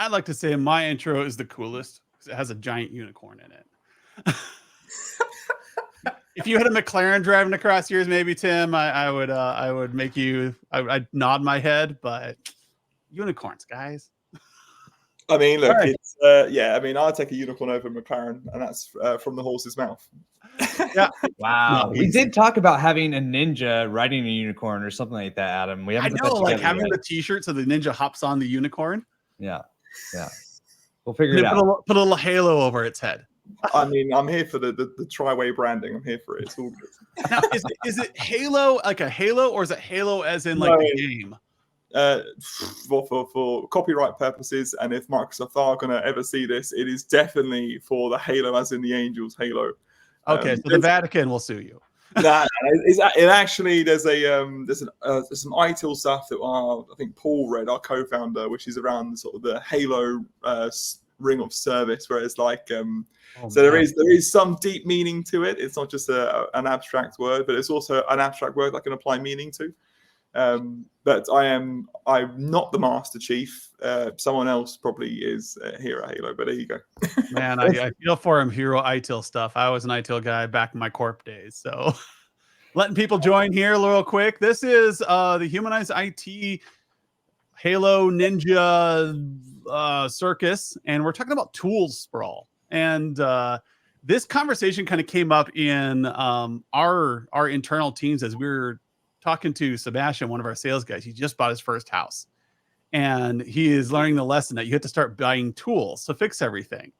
I'd like to say my intro is the coolest because it has a giant unicorn in it. If you had a McLaren driving across yours, maybe Tim, I would make you. I'd nod my head, but unicorns, guys. I mean, look, Right. it's yeah. I mean, I'll take a unicorn over McLaren, and that's from the horse's mouth. Yeah. Wow. No, We did talk about having a ninja riding a unicorn or something like that, Adam. We haven't I put know, that like together having yet. the T-shirt so the ninja hops on the unicorn. Yeah. We'll figure And it then out. put a little halo over its head. I mean, I'm here for the tri-way branding. I'm here for it. It's all good. Now, is it Halo, like a Halo, or is it Halo as in like No. the game? For copyright purposes, and if Microsoft are going to ever see this, it is definitely for the Halo, as in the Angels Halo. Okay, so the Vatican will sue you. Nah, it actually there's some ITIL stuff that I think Paul read, our co-founder, which is around sort of the Halo ring of service, where it's like there is some deep meaning to it. It's not just an abstract word, but it's also an abstract word that can apply meaning to. But I'm not the Master Chief. Someone else probably is here at Halo, but there you go. Man, I feel for him. Hero ITIL stuff. I was an ITIL guy back in my corp days, so letting people join here real quick. This is the Humanize IT Halo Ninja Circus, and we're talking about tools sprawl. And this conversation kind of came up in our internal teams as we were talking to Sebastian, one of our sales guys. He just bought his first house, and he is learning the lesson that you have to start buying tools to fix everything.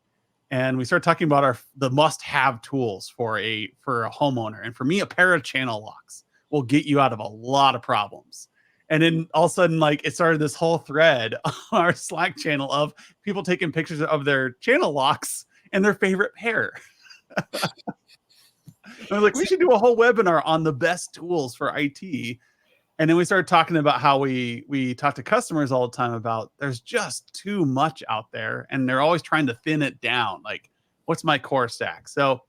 And we started talking about the must-have tools for a homeowner. And for me, a pair of channel locks will get you out of a lot of problems. And then all of a sudden, like, it started this whole thread on our Slack channel of people taking pictures of their channel locks and their favorite pair. I was like, we should do a whole webinar on the best tools for IT. And then we started talking about how we talk to customers all the time about there's just too much out there, and they're always trying to thin it down. Like, what's my core stack? So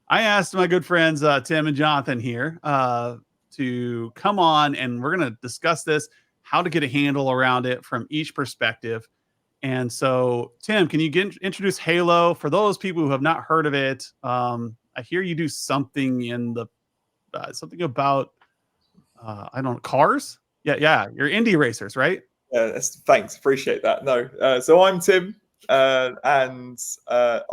I asked my good friends Tim and Jonathan here to come on, and we're going to discuss this, how to get a handle around it from each perspective. And so, Tim, can you introduce Halo for those people who have not heard of it? I hear you do something in the something about I don't know, cars. Yeah, you're Indy racers, right? Thanks, appreciate that. No, so I'm Tim, and I'm the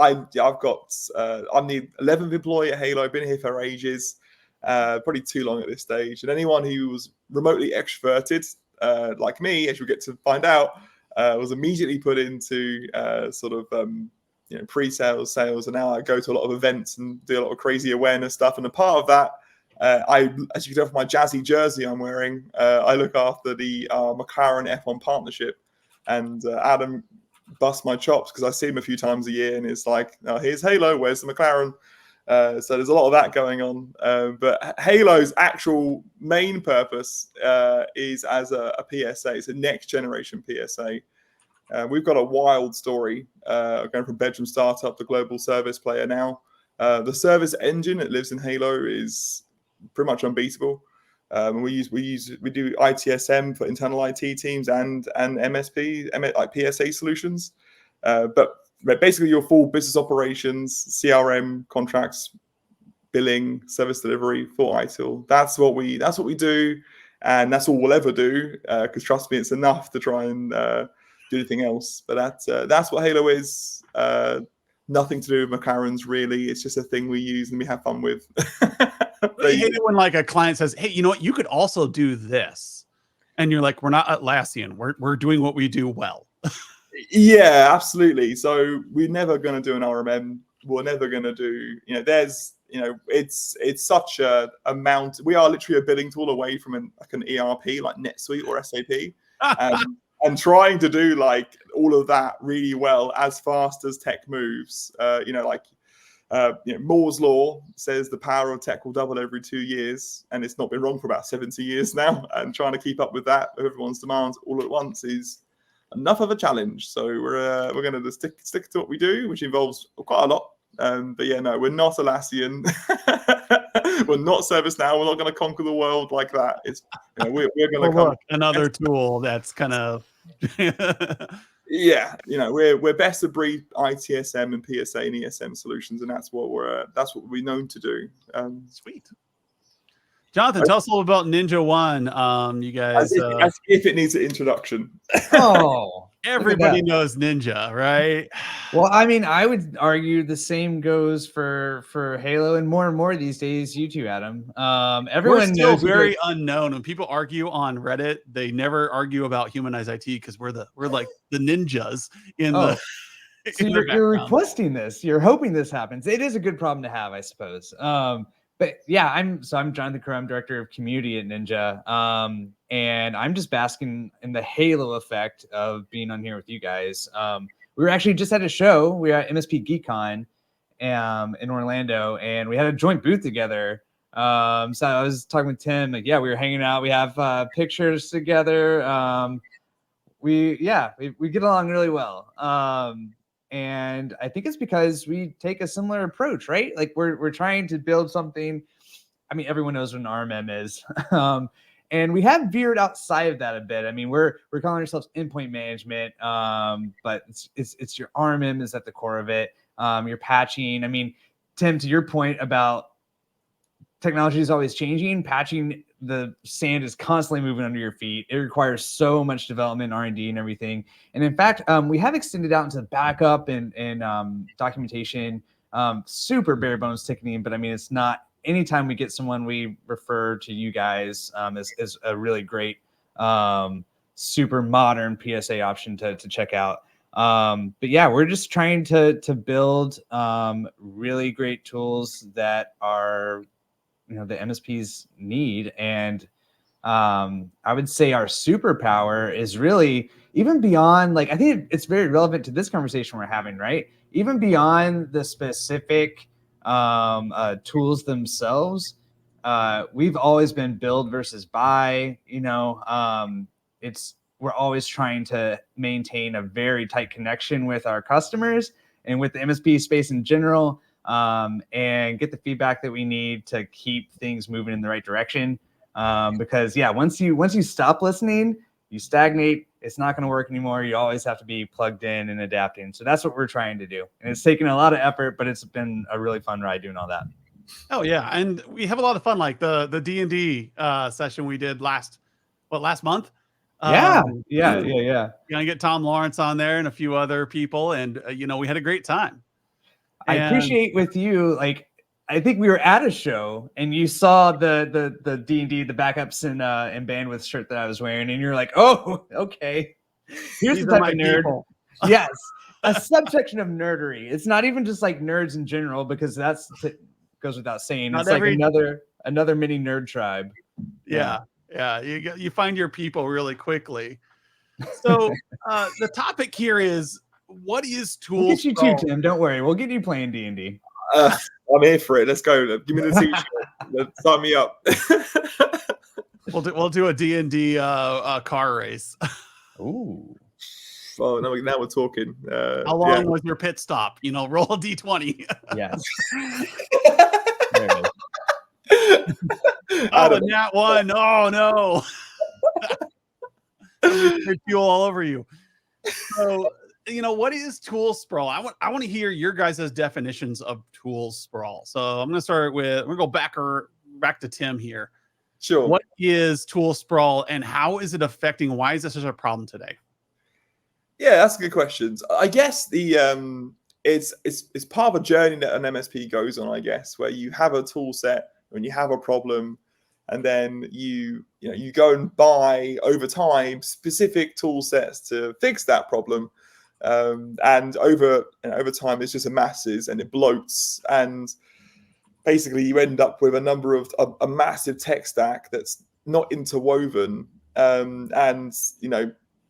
11th employee at Halo. I've been here for ages, probably too long at this stage. And anyone who was remotely extroverted, like me, as you get to find out, was immediately put into pre-sales, sales, and now I go to a lot of events and do a lot of crazy awareness stuff. And a part of that, as you can tell from my jazzy jersey I'm wearing, I look after the McLaren F1 partnership, and Adam busts my chops because I see him a few times a year, and it's like, oh, here's Halo, where's the McLaren? So there's a lot of that going on. But Halo's actual main purpose is as a PSA. It's a next generation PSA. We've got a wild story going from bedroom startup to global service player now. The service engine that lives in Halo is pretty much unbeatable. We do ITSM for internal IT teams and MSP, like PSA solutions. But basically your full business operations, CRM, contracts, billing, service delivery for ITIL. That's what we do, and that's all we'll ever do. Because trust me, it's enough to try and do anything else. But that's what Halo is. Nothing to do with McLaren's really. It's just a thing we use and we have fun with. I hate it when like a client says, "Hey, you know what? You could also do this," and you're like, "We're not Atlassian. We're doing what we do well." Yeah, absolutely. So we're never going to do an RMM. We're never going to do. It's such a amount. We are literally a billing tool away from an ERP like NetSuite or SAP. And trying to do like all of that really well as fast as tech moves, Moore's law says the power of tech will double every 2 years, and it's not been wrong for about 70 years now. And trying to keep up with that, with everyone's demands all at once, is enough of a challenge. So we're going to stick to what we do, which involves quite a lot. But yeah, no, we're not Atlassian. We're not ServiceNow. We're not going to conquer the world like that. It's we're going to come. Another tool that's kind of Yeah, we're best of breed ITSM and PSA and ESM solutions, and that's what we're known to do. Sweet. Jonathan, tell us a little about Ninja One. You guys, as if it needs an introduction. Oh, everybody knows Ninja, right? Well, I mean, I would argue the same goes for Halo, and more these days. You too, Adam. Everyone We're still knows very unknown. When people argue on Reddit, they never argue about Humanize IT because we're like the ninjas in the. So you're requesting this. You're hoping this happens. It is a good problem to have, I suppose. But yeah, I'm Jonathan Crow. I'm director of community at Ninja. And I'm just basking in the halo effect of being on here with you guys. We were actually just at a show. We were at MSP GeekCon in Orlando, and we had a joint booth together. So I was talking with Tim. Like, yeah, we were hanging out. We have pictures together. We get along really well. And I think it's because we take a similar approach, right? Like we're trying to build something. I mean, everyone knows what an RMM is. And we have veered outside of that a bit. I mean, we're calling ourselves endpoint management, but it's your RMM is at the core of it. Your patching. I mean, Tim, to your point about technology is always changing. Patching, the sand is constantly moving under your feet. It requires so much development, R&D, and everything. And in fact, we have extended out into backup and documentation, super bare bones ticketing. But I mean, it's not. Anytime we get someone, we refer to you guys as a really great, super modern PSA option to check out. But yeah, we're just trying to build really great tools that are the MSPs need. And I would say our superpower is really even beyond, like, I think it's very relevant to this conversation we're having, right? Even beyond the specific tools themselves, we've always been build versus buy. We're always trying to maintain a very tight connection with our customers and with the MSP space in general, and get the feedback that we need to keep things moving in the right direction. Because once you stop listening, you stagnate. It's not going to work anymore. You always have to be plugged in and adapting. So that's what we're trying to do. And it's taken a lot of effort, but it's been a really fun ride doing all that. Oh yeah, and we have a lot of fun. Like the D&D session we did last month. Yeah. Gonna get Tom Lawrence on there and a few other people, and we had a great time. I appreciate with you, like, I think we were at a show and you saw the D&D, the backups and bandwidth shirt that I was wearing, and you're like, oh, okay. Here's the type of nerd. People. Yes, a subsection of nerdery. It's not even just like nerds in general, because that's goes without saying. It's like another mini nerd tribe. Yeah. You find your people really quickly. So the topic here is, what is tools? We'll get you too, Tim. Don't worry. We'll get you playing D&D. I'm here for it. Let's go. Give me the t-shirt. Sign me up. We'll do a D&D car race. Ooh. Oh, now we're talking. How long was your pit stop? Roll a D20. Yes. Oh, nat one. Oh no. Fuel all over you. So, what is tool sprawl? I want to hear your guys' definitions of tool sprawl. So I'm going to go back to Tim here. Sure. What is tool sprawl, and how is it affecting? Why is this such a problem today? Yeah, that's a good question. I guess it's part of a journey that an MSP goes on, I guess, where you have a tool set when you have a problem, and then you go and buy over time specific tool sets to fix that problem. And over time, it's just amasses and it bloats, and basically you end up with a massive tech stack that's not interwoven. And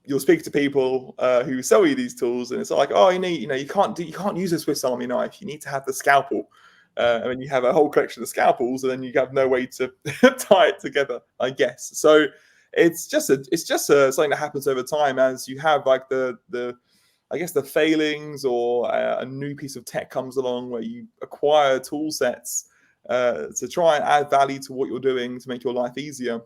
you'll speak to people who sell you these tools, and it's like, oh, you can't use a Swiss Army knife. You need to have the scalpel. And then you have a whole collection of scalpels, and then you have no way to tie it together, I guess. So it's just something that happens over time as you have like the failings, or a new piece of tech comes along where you acquire tool sets to try and add value to what you're doing to make your life easier.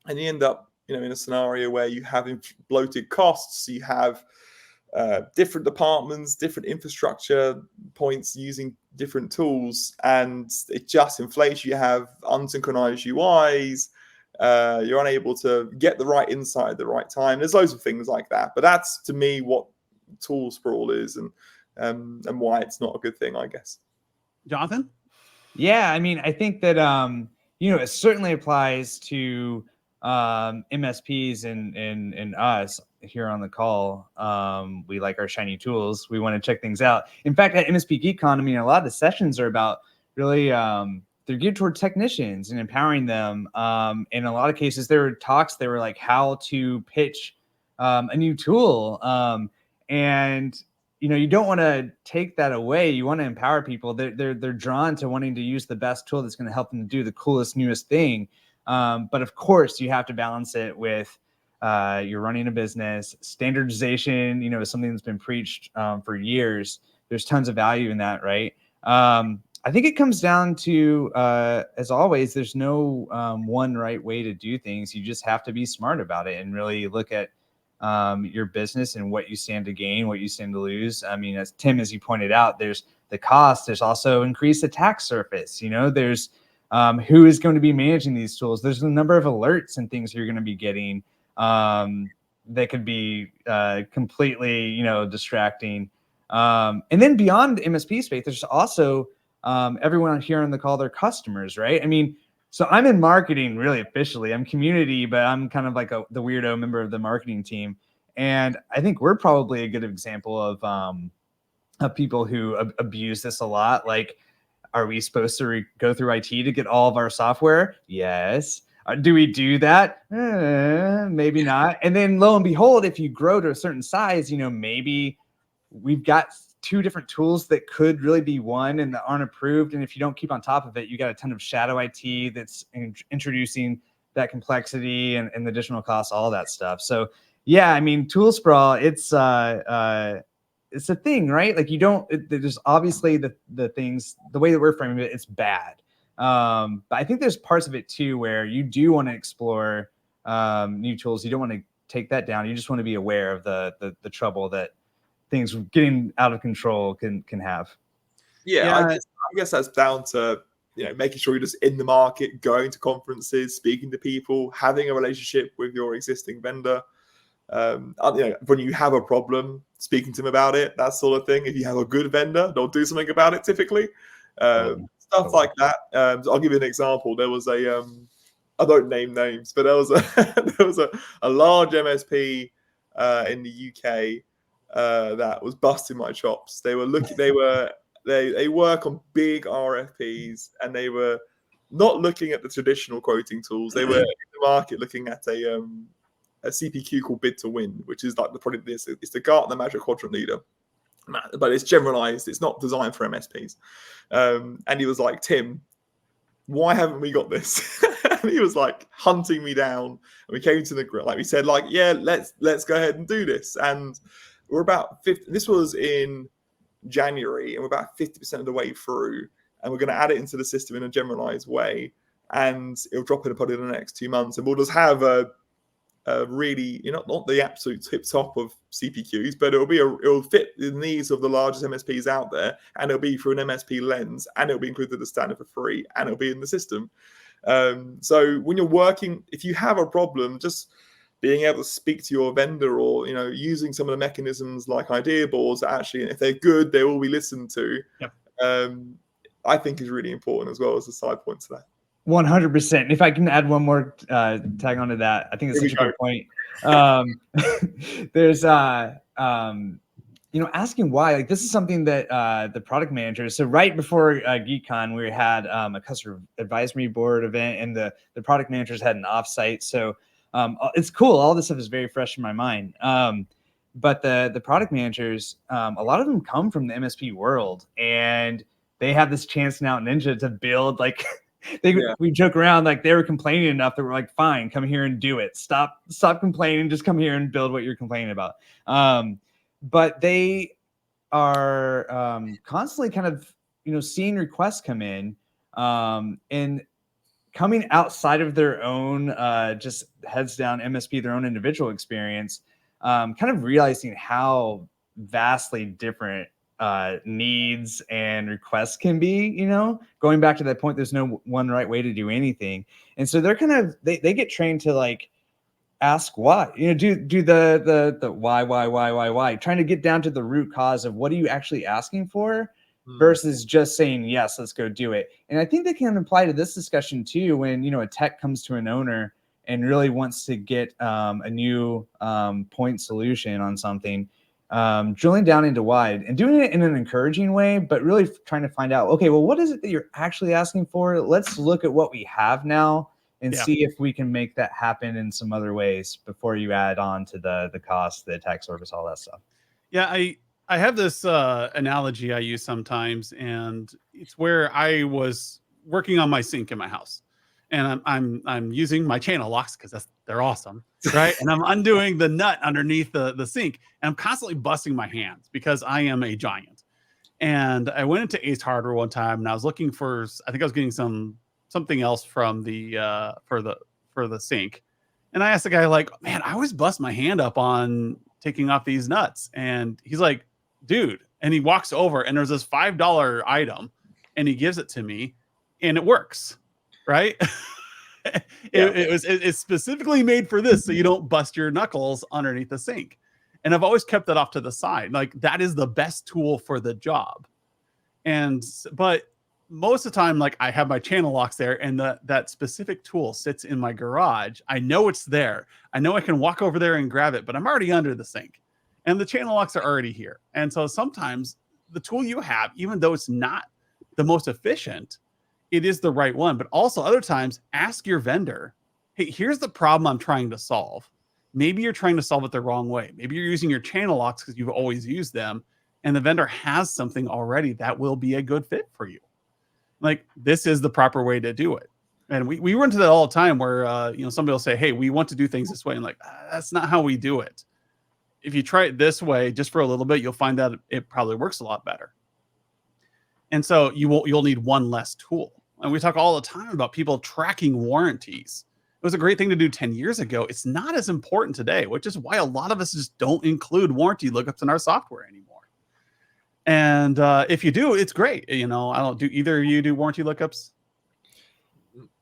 And you end up, in a scenario where you have bloated costs, you have different departments, different infrastructure points using different tools, and it just inflates. You have unsynchronized UIs. You're unable to get the right insight at the right time. There's loads of things like that, but that's to me what tool sprawl is, and why it's not a good thing, I guess. Jonathan? Yeah, I mean, I think that it certainly applies to MSPs and us here on the call. We like our shiny tools. We want to check things out. In fact, at MSP GeekCon, I mean, a lot of the sessions are about really they're geared toward technicians and empowering them. In a lot of cases, there were talks. They were like how to pitch a new tool, and you don't want to take that away. You want to empower people. They're drawn to wanting to use the best tool that's going to help them do the coolest, newest thing. But of course, you have to balance it with you're running a business. Standardization, is something that's been preached for years. There's tons of value in that, right? I think it comes down to, as always, there's no one right way to do things. You just have to be smart about it and really look at your business and what you stand to gain, what you stand to lose. I mean, as you pointed out, there's the cost. There's also increased attack surface. There's who is going to be managing these tools. There's a number of alerts and things you're going to be getting that could be completely, distracting. And then beyond the MSP space, there's also everyone here on the call, they're customers, right? I mean, so I'm in marketing really officially. I'm community, but I'm kind of like the weirdo member of the marketing team. And I think we're probably a good example of people who abuse this a lot. Like, are we supposed to go through IT to get all of our software? Yes. Do we do that? Maybe not. And then lo and behold, if you grow to a certain size, maybe we've got two different tools that could really be one and that aren't approved. And if you don't keep on top of it, you got a ton of shadow IT that's introducing that complexity and the additional costs, all that stuff. So yeah, I mean, tool sprawl, it's a thing, right? Like there's obviously the things, the way that we're framing it, it's bad. But I think there's parts of it too, where you do want to explore new tools. You don't want to take that down. You just want to be aware of the trouble that things getting out of control can have. Yeah. I guess that's down to making sure you're just in the market, going to conferences, speaking to people, having a relationship with your existing vendor. When you have a problem, speaking to them about it, that sort of thing. If you have a good vendor, they'll do something about it typically. Stuff like that. I'll give you an example. There was I don't name names, but there was a large MSP in the UK that was busting my chops. They work on big RFPs, and they were not looking at the traditional quoting tools. They were in the market looking at a CPQ called Bid to Win, which is like it's the Gartner Magic Quadrant leader, but it's generalized. It's not designed for MSPs. And he was like, Tim, why haven't we got this? And he was like hunting me down, and we came to the we said yeah, let's go ahead and do this. And we're about 50. This was in January, and we're about 50% of the way through, and we're going to add it into the system in a generalized way, and it'll drop in probably in the next 2 months, and we'll just have a really, not the absolute tip top of CPQs, but it'll fit the needs of the largest MSPs out there, and it'll be through an MSP lens, and it'll be included as standard for free, and it'll be in the system. So when you're working, if you have a problem, just being able to speak to your vendor, or using some of the mechanisms like idea boards, actually, if they're good, they will be listened to. Yep. I think is really important as well as a side point to that. 100%. If I can add one more tag onto that, I think it's such a good point. There's asking why. Like, this is something that the product managers. So right before GeekCon, we had a customer advisory board event, and the product managers had an offsite. So it's cool. All this stuff is very fresh in my mind. But the product managers, a lot of them come from the MSP world, and they have this chance now at Ninja to build like. We joke around like they were complaining enough that we're like, fine, come here and do it. Stop complaining. Just come here and build what you're complaining about. But they are constantly kind of seeing requests come in and coming outside of their own just heads down MSP, their own individual experience, kind of realizing how vastly different needs and requests can be, you know, going back to that point, there's no one right way to do anything. And so they're kind of, they get trained to like ask why, you know, do the why, trying to get down to the root cause of what are you actually asking for versus just saying, yes, let's go do it. And I think that can apply to this discussion too, when, you know, a tech comes to an owner and really wants to get a new point solution on something, drilling down into why and doing it in an encouraging way, but really trying to find out, okay, well, what is it that you're actually asking for? Let's look at what we have now and see if we can make that happen in some other ways before you add on to the cost, the attack service, all that stuff. Yeah, I have this analogy I use sometimes, and it's where I was working on my sink in my house, and I'm using my channel locks because they're awesome, right? And I'm undoing the nut underneath the sink, and I'm constantly busting my hands because I am a giant. And I went into Ace Hardware one time, and I was looking for, I think I was getting something else from the for the sink, and I asked the guy, like, man, I always bust my hand up on taking off these nuts. And he's like, dude, and he walks over and there's this $5 item and he gives it to me and it works. Right. It's specifically made for this. So you don't bust your knuckles underneath the sink. And I've always kept that off to the side. Like, that is the best tool for the job. But most of the time, like, I have my channel locks there and that specific tool sits in my garage. I know it's there. I know I can walk over there and grab it, but I'm already under the sink and the channel locks are already here. And so sometimes the tool you have, even though it's not the most efficient, it is the right one. But also other times, ask your vendor, hey, here's the problem I'm trying to solve. Maybe you're trying to solve it the wrong way. Maybe you're using your channel locks because you've always used them and the vendor has something already that will be a good fit for you. Like, this is the proper way to do it. And we run into that all the time where, you know, somebody will say, hey, we want to do things this way. And like, that's not how we do it. If you try it this way, just for a little bit, you'll find that it probably works a lot better. And so you'll need one less tool. And we talk all the time about people tracking warranties. It was a great thing to do 10 years ago. It's not as important today, which is why a lot of us just don't include warranty lookups in our software anymore. And if you do, it's great. You know, I don't do either of you do warranty lookups?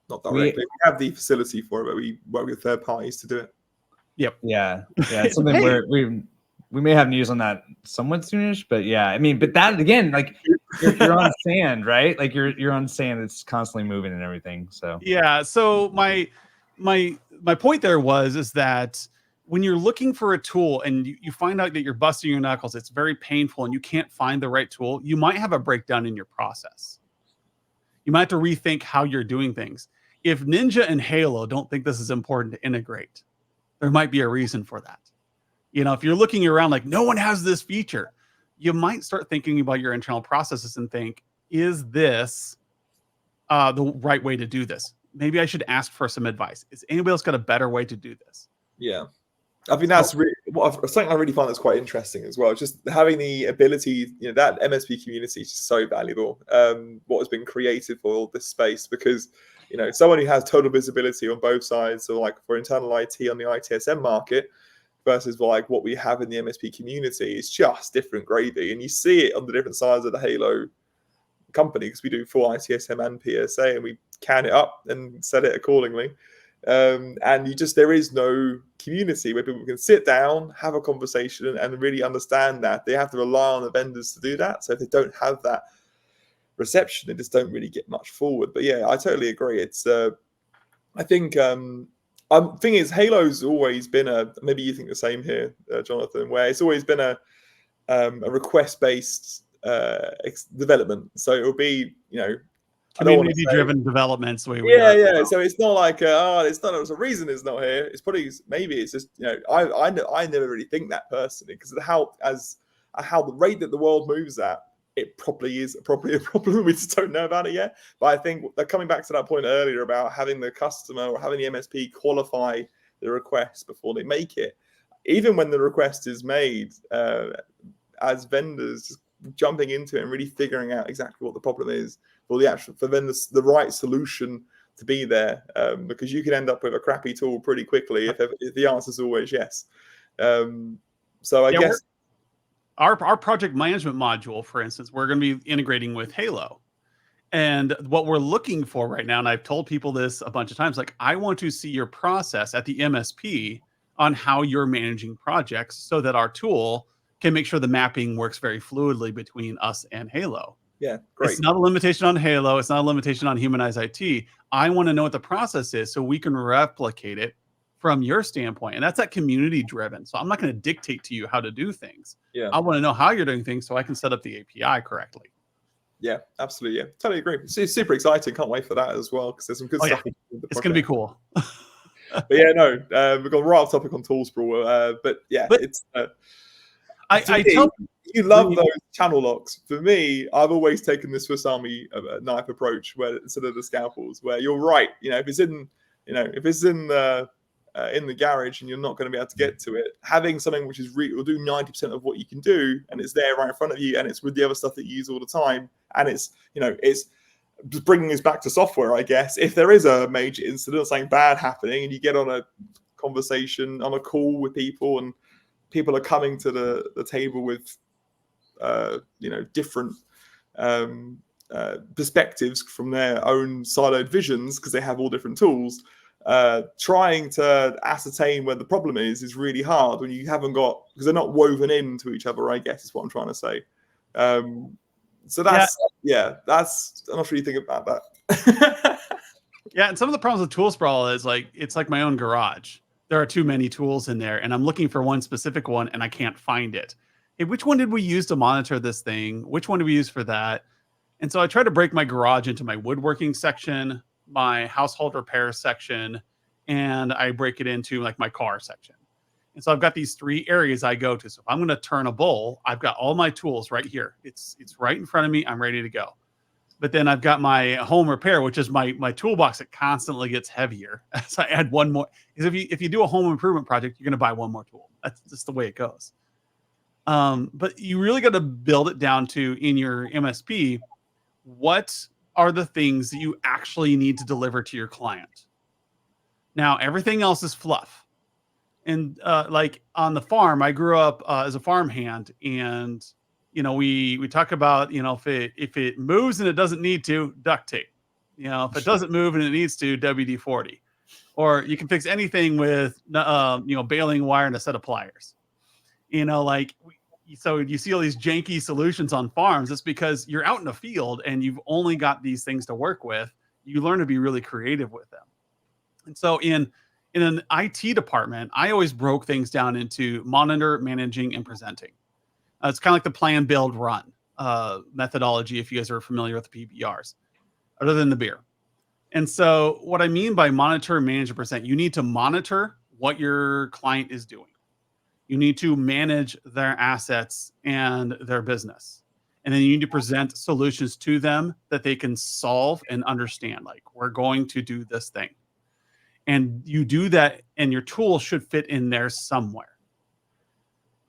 Not directly. We have the facility for it, but we work with third parties to do it. Yep. Yeah. It's something where we may have news on that somewhat soonish, but yeah, I mean, but that again, like you're on sand, right? Like you're on sand that's constantly moving and everything. So yeah. So my point there is that when you're looking for a tool and you find out that you're busting your knuckles, it's very painful and you can't find the right tool, you might have a breakdown in your process. You might have to rethink how you're doing things. If Ninja and Halo don't think this is important to integrate, there might be a reason for that. You know, if you're looking around like no one has this feature, you might start thinking about your internal processes and think, is this the right way to do this? Maybe I should ask for some advice. Is anybody else got a better way to do this? Yeah. I think that's really something I really find that's quite interesting as well. Just having the ability, you know, that MSP community is just so valuable. What has been created for this space, because, you know, someone who has total visibility on both sides, so like for internal IT on the ITSM market versus like what we have in the MSP community, is just different gravy. And you see it on the different sides of the Halo company, because we do full ITSM and PSA and we can it up and set it accordingly. And there is no community where people can sit down, have a conversation and really understand that. They have to rely on the vendors to do that. So if they don't have that reception, they just don't really get much forward. But yeah, I totally agree. It's I think thing is, Halo's always been maybe you think the same here, Jonathan, where it's always been a request-based development. So it will be, you know, community-driven developments. So it's not like it's not. There's a reason it's not here. It's probably maybe it's just, you know, I never really think that personally, because of how the rate that the world moves at, it probably is a problem. We just don't know about it yet. But I think that coming back to that point earlier about having the customer or having the MSP qualify the request before they make it, even when the request is made, as vendors jumping into it and really figuring out exactly what the problem is for the right solution to be there, because you can end up with a crappy tool pretty quickly if the answer is always yes. So I guess our project management module, for instance, we're going to be integrating with Halo. And what we're looking for right now, and I've told people this a bunch of times, like, I want to see your process at the MSP on how you're managing projects so that our tool can make sure the mapping works very fluidly between us and Halo. Yeah, great. It's not a limitation on Halo. It's not a limitation on Humanize IT. I want to know what the process is so we can replicate it from your standpoint. And that's that community driven. So I'm not going to dictate to you how to do things. Yeah. I want to know how you're doing things so I can set up the API correctly. Yeah, absolutely. Yeah, totally agree. It's super exciting. Can't wait for that as well because there's some good stuff. Yeah. It's going to be cool. But yeah, no, we've got right off topic on tool sprawl. But yeah, it's. I tell you love those channel locks. For me, I've always taken this Swiss Army knife approach, where instead of the scalpels, where you're right. If it's in, if it's in the garage and you're not going to be able to get to it, having something which is will do 90% of what you can do, and it's there right in front of you, and it's with the other stuff that you use all the time, and it's it's bringing us back to software, I guess. If there is a major incident or something bad happening, and you get on a conversation, on a call with people, and people are coming to the table with different perspectives from their own siloed visions because they have all different tools. Trying to ascertain where the problem is really hard when you haven't got, because they're not woven into each other, I guess is what I'm trying to say. So that's that's I'm not sure you think about that. Yeah, and some of the problems with tool sprawl is it's like my own garage. There are too many tools in there, and I'm looking for one specific one, and I can't find it. Hey, which one did we use to monitor this thing? Which one did we use for that? And so I try to break my garage into my woodworking section, my household repair section, and I break it into like my car section. And so I've got these 3 areas I go to. So if I'm going to turn a bowl, I've got all my tools right here. It's right in front of me. I'm ready to go. But then I've got my home repair, which is my toolbox that constantly gets heavier as I add one more. Because if you do a home improvement project, you're going to buy one more tool. That's just the way it goes. But you really got to build it down to, in your MSP, what are the things that you actually need to deliver to your client. Now, everything else is fluff. And like on the farm, I grew up as a farmhand, and we talk about if it moves and it doesn't need to, duct tape. If it doesn't move and it needs to, WD-40. Or you can fix anything with baling wire and a set of pliers. So you see all these janky solutions on farms. It's because you're out in the field and you've only got these things to work with. You learn to be really creative with them. And so in an IT department, I always broke things down into monitor, managing, and presenting. It's kind of like the plan, build, run methodology, if you guys are familiar with the PBRs, other than the beer. And so what I mean by monitor, manage, and present, you need to monitor what your client is doing. You need to manage their assets and their business. And then you need to present solutions to them that they can solve and understand. Like, we're going to do this thing. And you do that, and your tool should fit in there somewhere.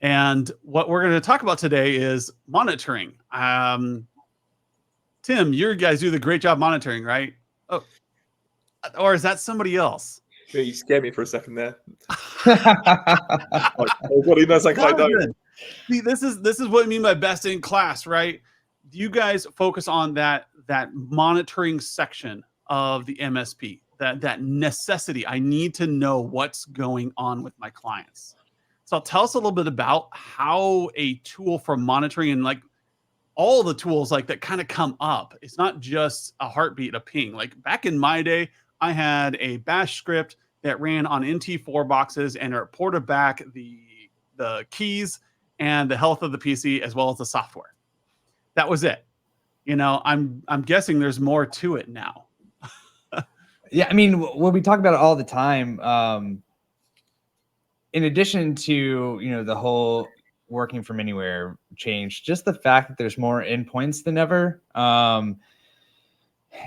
And what we're going to talk about today is monitoring. Tim, you guys do the great job monitoring, right? Oh, or is that somebody else? Yeah, you scared me for a second there. What he does, like I don't. See, this is what I mean by best in class, right? You guys focus on that monitoring section of the MSP, that necessity. I need to know what's going on with my clients. So tell us a little bit about how a tool for monitoring, and like all the tools like that kind of come up. It's not just a heartbeat, a ping. Like back in my day, I had a bash script that ran on NT4 boxes, and it reported back the keys and the health of the PC as well as the software. That was it. I'm guessing there's more to it now. Yeah, I mean, when we talk about it all the time, in addition to the whole working from anywhere change, just the fact that there's more endpoints than ever.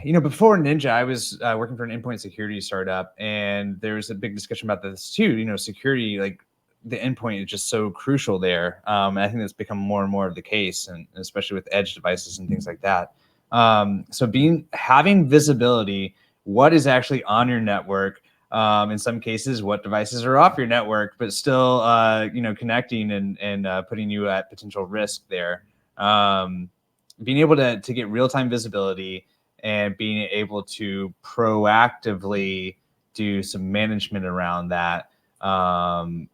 Before Ninja, I was working for an endpoint security startup, and there was a big discussion about this too. Security, like the endpoint, is just so crucial there. And I think that's become more and more of the case, and especially with edge devices and things like that. So having visibility, what is actually on your network, In some cases, what devices are off your network, but still, connecting and putting you at potential risk there. Being able to get real-time visibility and being able to proactively do some management around that. That's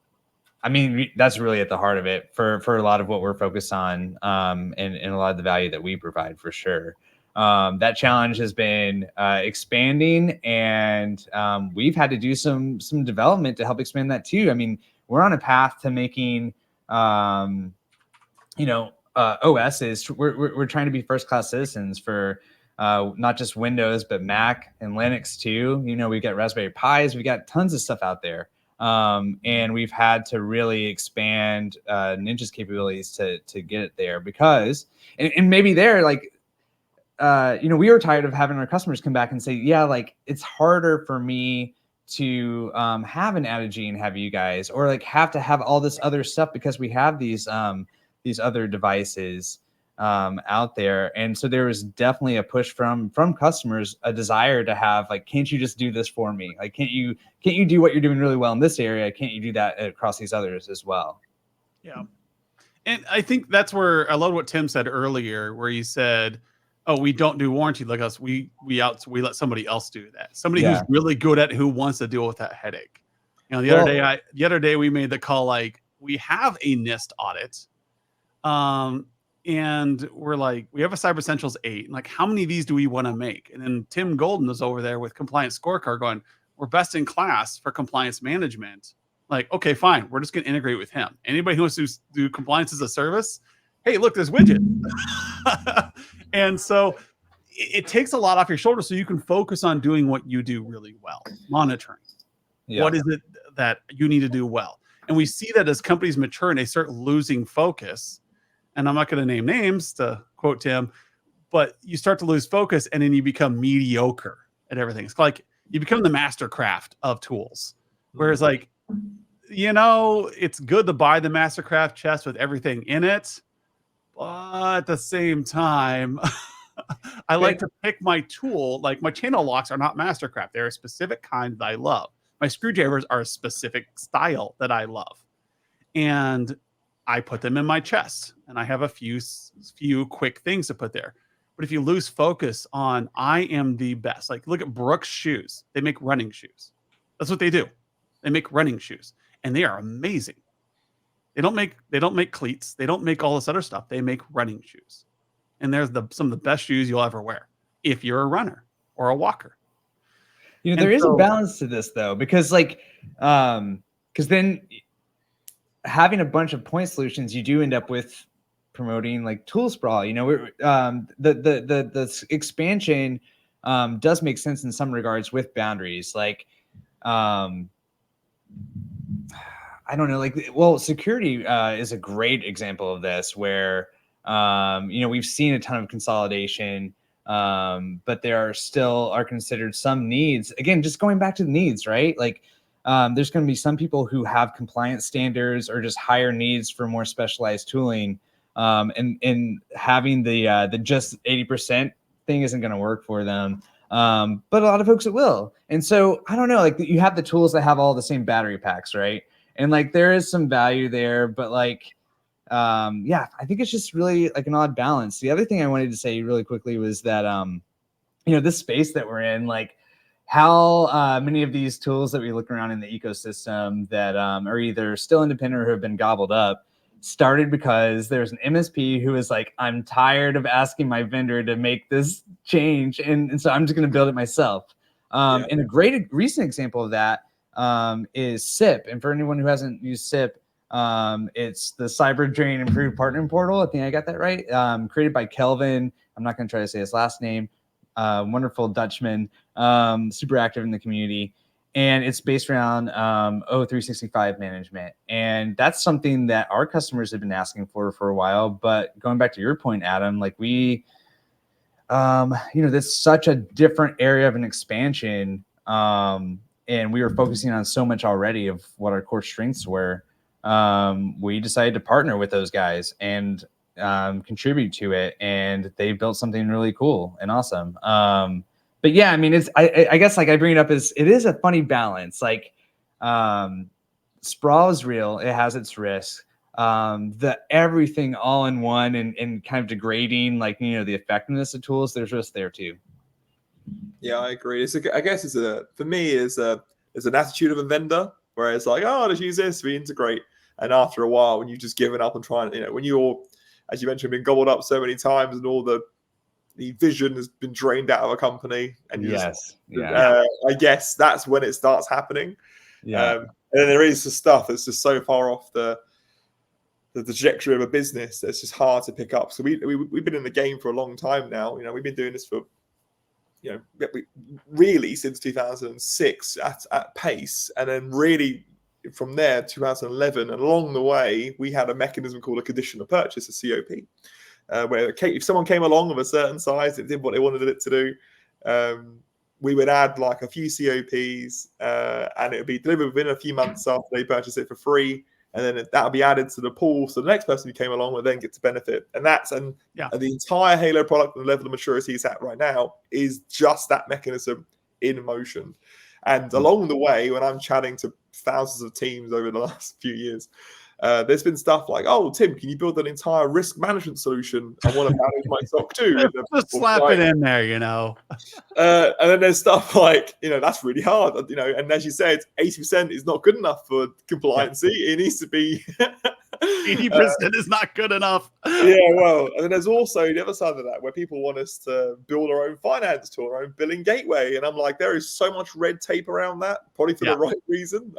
really at the heart of it for a lot of what we're focused on, and a lot of the value that we provide for sure. That challenge has been expanding, and we've had to do some development to help expand that too. I mean, we're on a path to making, OSs. We're trying to be first-class citizens for not just Windows, but Mac and Linux too. We've got Raspberry Pis, we've got tons of stuff out there. And we've had to really expand Ninja's capabilities to get it there because, and maybe they're like, we were tired of having our customers come back and say, yeah, like it's harder for me to have an Adigy and have you guys, or like have to have all this other stuff because we have these other devices out there. And so there was definitely a push from customers, a desire to have like, can't you just do this for me? Like, can't you do what you're doing really well in this area? Can't you do that across these others as well? Yeah. And I think that's where I love what Tim said earlier, where he said, oh, we don't do warranty like us. We let somebody else do that. Somebody who's really good at it, who wants to deal with that headache. The other day we made the call, like, we have a NIST audit. And we're like, we have a Cyber Essentials 8. And like, how many of these do we want to make? And then Tim Golden is over there with Compliance Scorecard going, we're best in class for compliance management. Like, okay, fine. We're just going to integrate with him. Anybody who wants to do compliance as a service, hey, look, there's widget. And so it takes a lot off your shoulders so you can focus on doing what you do really well, monitoring. Yeah. What is it that you need to do well? And we see that as companies mature and they start losing focus. And I'm not going to name names to quote Tim, but you start to lose focus and then you become mediocre at everything. It's like you become the master craft of tools. Whereas like, it's good to buy the Mastercraft chest with everything in it, but at the same time, I like to pick my tool. Like my channel locks are not Mastercraft. They're a specific kind that I love. My screwdrivers are a specific style that I love. And I put them in my chest and I have a few quick things to put there. But if you lose focus on, I am the best, like look at Brooks shoes. They make running shoes. That's what they do. They make running shoes and they are amazing. They don't make cleats. They don't make all this other stuff. They make running shoes. And they're some of the best shoes you'll ever wear if you're a runner or a walker. There is a balance to this though, because like, because then having a bunch of point solutions, you do end up with promoting like tool sprawl. The expansion does make sense in some regards with boundaries. Like, I don't know, like, well, security is a great example of this where, we've seen a ton of consolidation, but there are considered some needs. Again, just going back to the needs, right? Like, there's going to be some people who have compliance standards or just higher needs for more specialized tooling. And having the just 80% thing isn't going to work for them. But a lot of folks it will. And so I don't know, like you have the tools that have all the same battery packs, right? And like there is some value there, but like, I think it's just really like an odd balance. The other thing I wanted to say really quickly was that, this space that we're in, like how many of these tools that we look around in the ecosystem that are either still independent or have been gobbled up started because there's an MSP who is like, I'm tired of asking my vendor to make this change. And so I'm just going to build it myself. And a great recent example of that is SIP. And for anyone who hasn't used SIP, it's the Cyber Drain Improved Partner Portal. I think I got that right. Created by Kelvin. I'm not going to try to say his last name. Wonderful Dutchman, super active in the community. And it's based around O365 management. And that's something that our customers have been asking for a while. But going back to your point, Adam, like we, that's such a different area of an expansion. And we were focusing on so much already of what our core strengths were. We decided to partner with those guys and contribute to it. And they built something really cool and awesome. But yeah, I mean, it's I guess like I bring it up as it is a funny balance. Like Sprawl is real, it has its risks. The everything all in one and kind of degrading, like, you know, the effectiveness of tools, there's risk there too. Yeah, I agree. I guess for me it's an attitude of a vendor where it's like, oh, let's use this, we integrate. And after a while, when you've just given up and trying, you know, when you're, as you mentioned, been gobbled up so many times and all the vision has been drained out of a company, and I guess that's when it starts happening. And then there is the stuff that's just so far off the trajectory of a business that's just hard to pick up. So we've been in the game for a long time now. You know, we've been doing this for, you know, really since 2006 at pace, and then really from there 2011, and along the way we had a mechanism called a condition of purchase, a COP, where if someone came along of a certain size, it did what they wanted it to do, we would add like a few COPs, and it would be delivered within a few months after they purchase it for free. And then that would be added to the pool, so the next person who came along would then get to benefit. And the entire Halo product and the level of maturity it's at right now is just that mechanism in motion. And along the way, when I'm chatting to thousands of teams over the last few years, there's been stuff like, oh, Tim, can you build an entire risk management solution? I want to manage my SOC too. Just slap it in there, you know. And then there's stuff like, you know, that's really hard, you know. And as you said, 80% is not good enough for compliancy. It needs to be 80% is not good enough. Yeah, well, and then there's also the other side of that where people want us to build our own finance tool, our own billing gateway. And I'm like, there is so much red tape around that, probably for the right reason.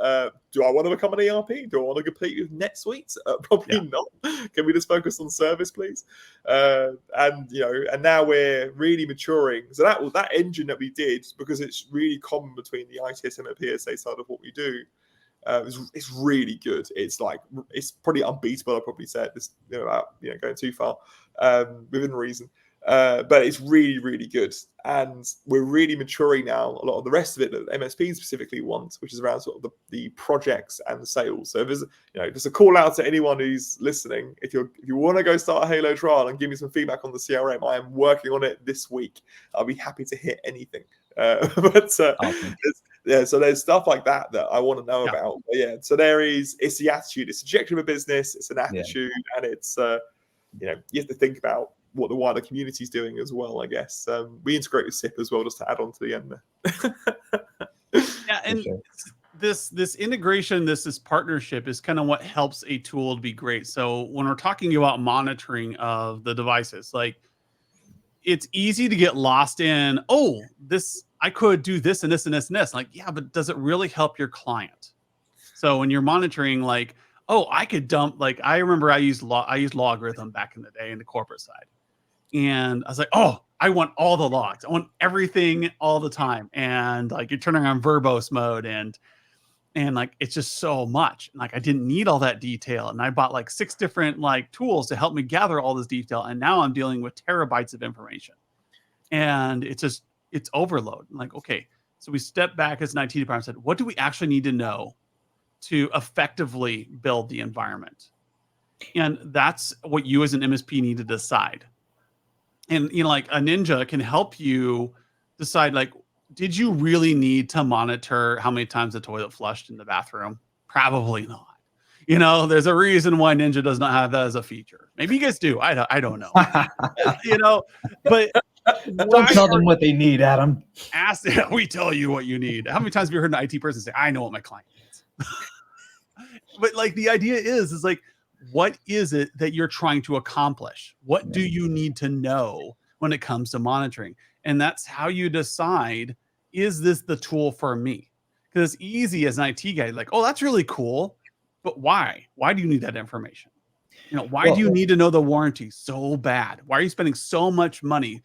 Do I want to become an ERP? Do I want to compete with NetSuite? Probably not. Can we just focus on service, please? And you know, and now we're really maturing. So that engine that we did, because it's really common between the ITSM and PSA side of what we do, it's really good. It's probably unbeatable. I'll probably say this, you know, without, you know, going too far, within reason. But it's really, really good. And we're really maturing now a lot of the rest of it that MSPs specifically want, which is around sort of the projects and the sales. So if there's, you know, just a call out to anyone who's listening. If you want to go start a Halo trial and give me some feedback on the CRM, I am working on it this week. I'll be happy to hit anything. Awesome. Yeah, so there's stuff like that I want to know about. But yeah, so it's the attitude, it's the trajectory of a business, it's an attitude, and it's you know, you have to think about what the wider community is doing as well, I guess. We integrate with SIP as well, just to add on to the end there. Yeah, and this integration, this partnership is kind of what helps a tool to be great. So when we're talking about monitoring of the devices, like, it's easy to get lost in, oh, I could do this and this and this and this. Like, yeah, but does it really help your client? So when you're monitoring, like, oh, I could dump, like, I remember I used Logarithm back in the day in the corporate side. And I was like, oh, I want all the logs. I want everything all the time. And like, you're turning on verbose mode and like, it's just so much. And like, I didn't need all that detail. And I bought like 6 different like tools to help me gather all this detail. And now I'm dealing with terabytes of information. And it's overload. I'm like, okay, so we stepped back as an IT department and said, what do we actually need to know to effectively build the environment? And that's what you as an MSP need to decide. And, you know, like a Ninja can help you decide, like, did you really need to monitor how many times the toilet flushed in the bathroom? Probably not. You know, there's a reason why Ninja does not have that as a feature. Maybe you guys do. I don't know. You know, but don't tell them what they need, Adam. We tell you what you need. How many times have you heard an IT person say, I know what my client needs? But like, the idea is like, what is it that you're trying to accomplish? What do you need to know when it comes to monitoring? And that's how you decide, is this the tool for me? Because it's easy as an IT guy, like, oh, that's really cool. But why? Why do you need that information? You know, why do you need to know the warranty so bad? Why are you spending so much money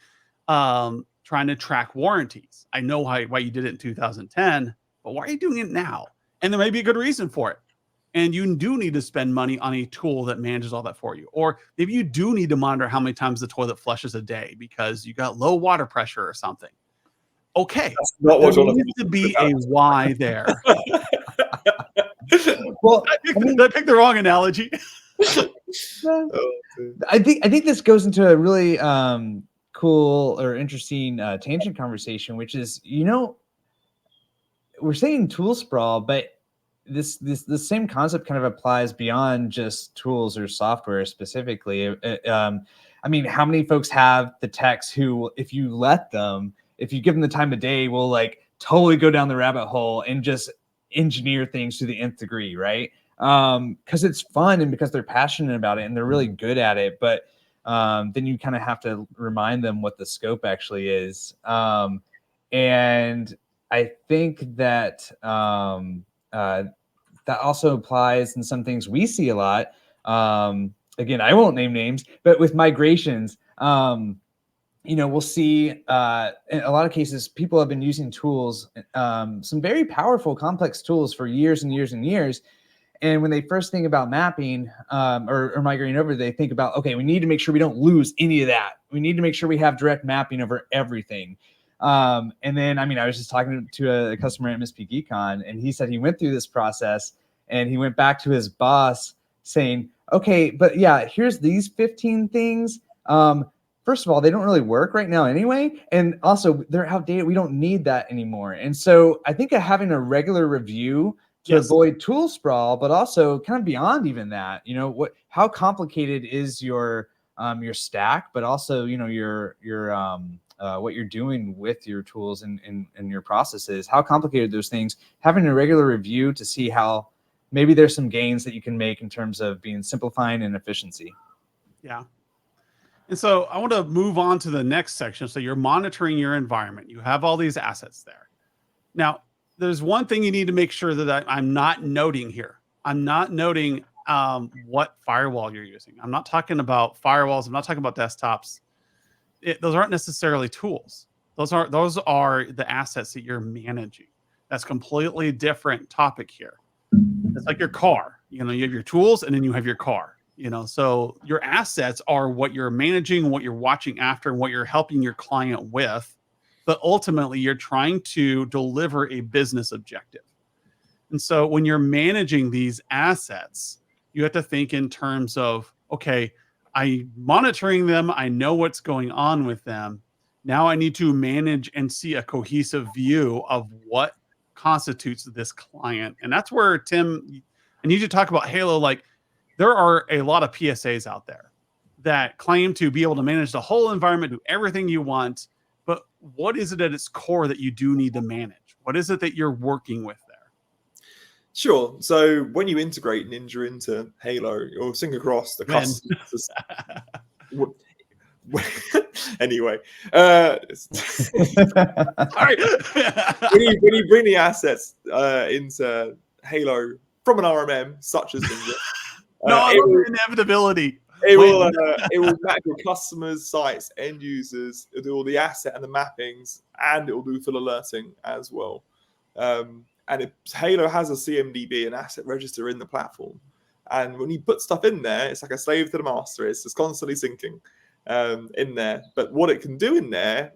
trying to track warranties? I know why you did it in 2010, but why are you doing it now? And there may be a good reason for it. And you do need to spend money on a tool that manages all that for you. Or maybe you do need to monitor how many times the toilet flushes a day because you got low water pressure or something. Okay, there needs to be a why there. Well, did I pick the wrong analogy? I think this goes into a really cool or interesting tangent conversation, which is, we're saying tool sprawl, but this same concept kind of applies beyond just tools or software specifically. I mean, how many folks have the techs who, if you give them the time of day, will like totally go down the rabbit hole and just engineer things to the nth degree, right? Because it's fun and because they're passionate about it and they're really good at it. But then you kind of have to remind them what the scope actually is. And I think that that also applies in some things we see a lot. Again, I won't name names, but with migrations, we'll see in a lot of cases, people have been using tools, some very powerful, complex tools for years and years and years. And when they first think about mapping or migrating over, they think about, okay, we need to make sure we don't lose any of that. We need to make sure we have direct mapping over everything. And then, I was just talking to a customer at MSP GeekCon, and he said he went through this process and he went back to his boss saying, okay, but yeah, here's these 15 things. First of all, they don't really work right now anyway. And also they're outdated. We don't need that anymore. And so I think having a regular review to avoid tool sprawl, but also kind of beyond even that, how complicated is your stack, but also, your what you're doing with your tools and your processes, how complicated those things, having a regular review to see how maybe there's some gains that you can make in terms of being simplifying and efficiency. Yeah. And so I want to move on to the next section. So you're monitoring your environment. You have all these assets there. Now, there's one thing you need to make sure that I'm not noting here. I'm not noting what firewall you're using. I'm not talking about firewalls. I'm not talking about desktops. Those aren't necessarily tools. Those are the assets that you're managing. That's completely different topic here. It's like your car. You have your tools and then you have your car. So your assets are what you're managing, what you're watching after, and what you're helping your client with. But ultimately, you're trying to deliver a business objective. And so when you're managing these assets, you have to think in terms of, okay, I'm monitoring them. I know what's going on with them. Now I need to manage and see a cohesive view of what constitutes this client. And that's where, Tim, I need you to talk about Halo. Like, there are a lot of PSAs out there that claim to be able to manage the whole environment, do everything you want. But what is it at its core that you do need to manage? What is it that you're working with there? Sure. So when you integrate Ninja into Halo or sync across the customers, anyway, sorry. when you bring the assets into Halo from an RMM such as Ninja, no, I love the inevitability. It will map your customers, sites, end users. It'll do all the asset and the mappings, and it will do full alerting as well. And Halo has a CMDB, an asset register in the platform. And when you put stuff in there, it's like a slave to the master. It's just constantly syncing in there. But what it can do in there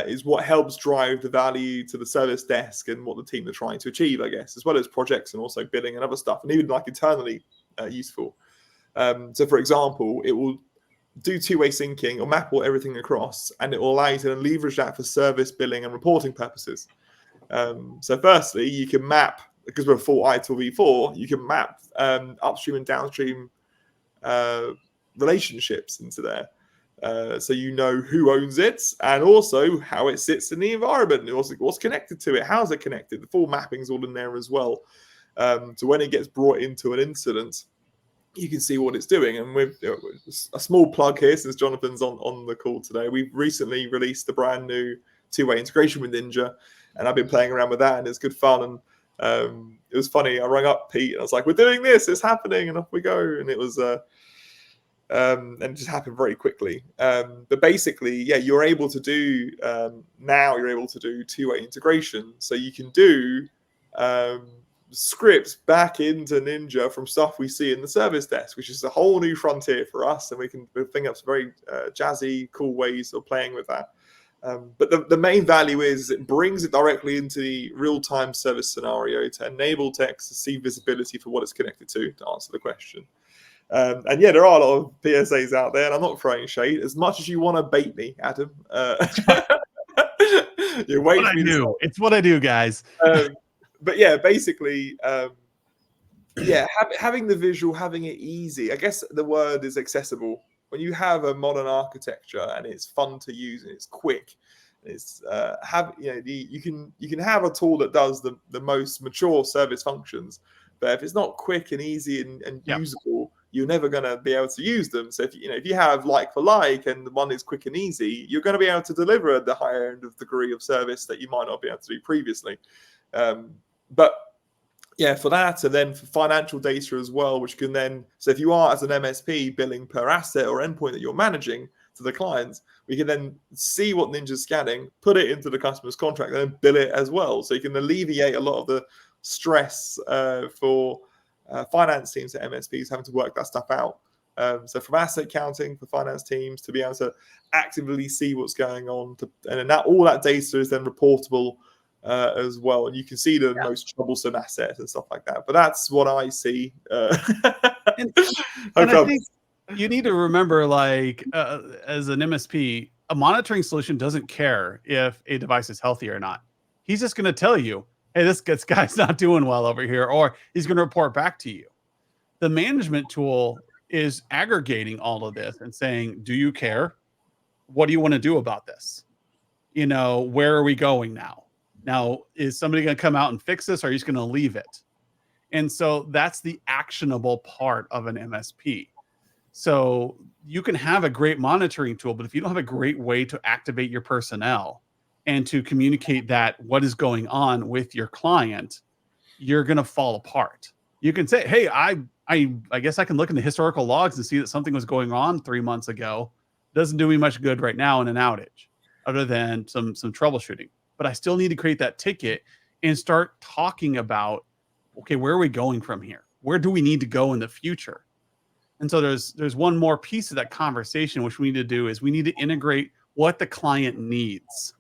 is what helps drive the value to the service desk and what the team are trying to achieve, I guess, as well as projects and also billing and other stuff, and even like internally useful. So, for example, it will do two-way syncing or map all everything across, and it will allow you to leverage that for service, billing, and reporting purposes. So, firstly, you can map, because we're full ITIL v4, you can map upstream and downstream relationships into there. So you know who owns it and also how it sits in the environment, what's connected to it, how's it connected. The full mapping's all in there as well. So when it gets brought into an incident, you can see what it's doing. And with a small plug here, since Jonathan's on the call today, we've recently released a brand new two-way integration with Ninja, and I've been playing around with that, and it's good fun. And it was funny. I rang up Pete, and I was like, "We're doing this. It's happening," and off we go. And it was, and it just happened very quickly. But basically, yeah, you're able to do now. You're able to do two-way integration, so you can do scripts back into Ninja from stuff we see in the service desk, which is a whole new frontier for us, and we can think up some very jazzy, cool ways of playing with that. But the main value is it brings it directly into the real-time service scenario to enable techs to see visibility for what it's connected to answer the question. And yeah, there are a lot of PSAs out there, and I'm not throwing shade. As much as you want to bait me, Adam, you're waiting for me to say. It's what I do, guys. But yeah, basically, yeah, having the visual, having it easy. I guess the word is accessible. When you have a modern architecture and it's fun to use and it's quick, it's you can have a tool that does the most mature service functions, but if it's not quick and easy and usable, you're never going to be able to use them. So if you have like for like and the one is quick and easy, you're going to be able to deliver the higher end of degree of service that you might not be able to do previously. But yeah, for that, and then for financial data as well, which can then, so if you are as an MSP billing per asset or endpoint that you're managing to the clients, we can then see what Ninja's scanning, put it into the customer's contract, and then bill it as well. So you can alleviate a lot of the stress for finance teams at MSPs having to work that stuff out. So from asset counting for finance teams to be able to actively see what's going on, and then all that data is then reportable as well, and you can see the most troublesome assets and stuff like that. But that's what I see. And I think you need to remember, like, as an MSP, a monitoring solution doesn't care if a device is healthy or not. He's just going to tell you, hey, this guy's not doing well over here, or he's going to report back to you. The management tool is aggregating all of this and saying, do you care? What do you want to do about this? Where are we going now? Now, is somebody going to come out and fix this, or are you just going to leave it? And so that's the actionable part of an MSP. So you can have a great monitoring tool, but if you don't have a great way to activate your personnel and to communicate that what is going on with your client, you're going to fall apart. You can say, hey, I guess I can look in the historical logs and see that something was going on 3 months ago. Doesn't do me much good right now in an outage, other than some troubleshooting. But I still need to create that ticket and start talking about, okay, where are we going from here? Where do we need to go in the future? And so there's one more piece of that conversation, which we need to do is we need to integrate what the client needs.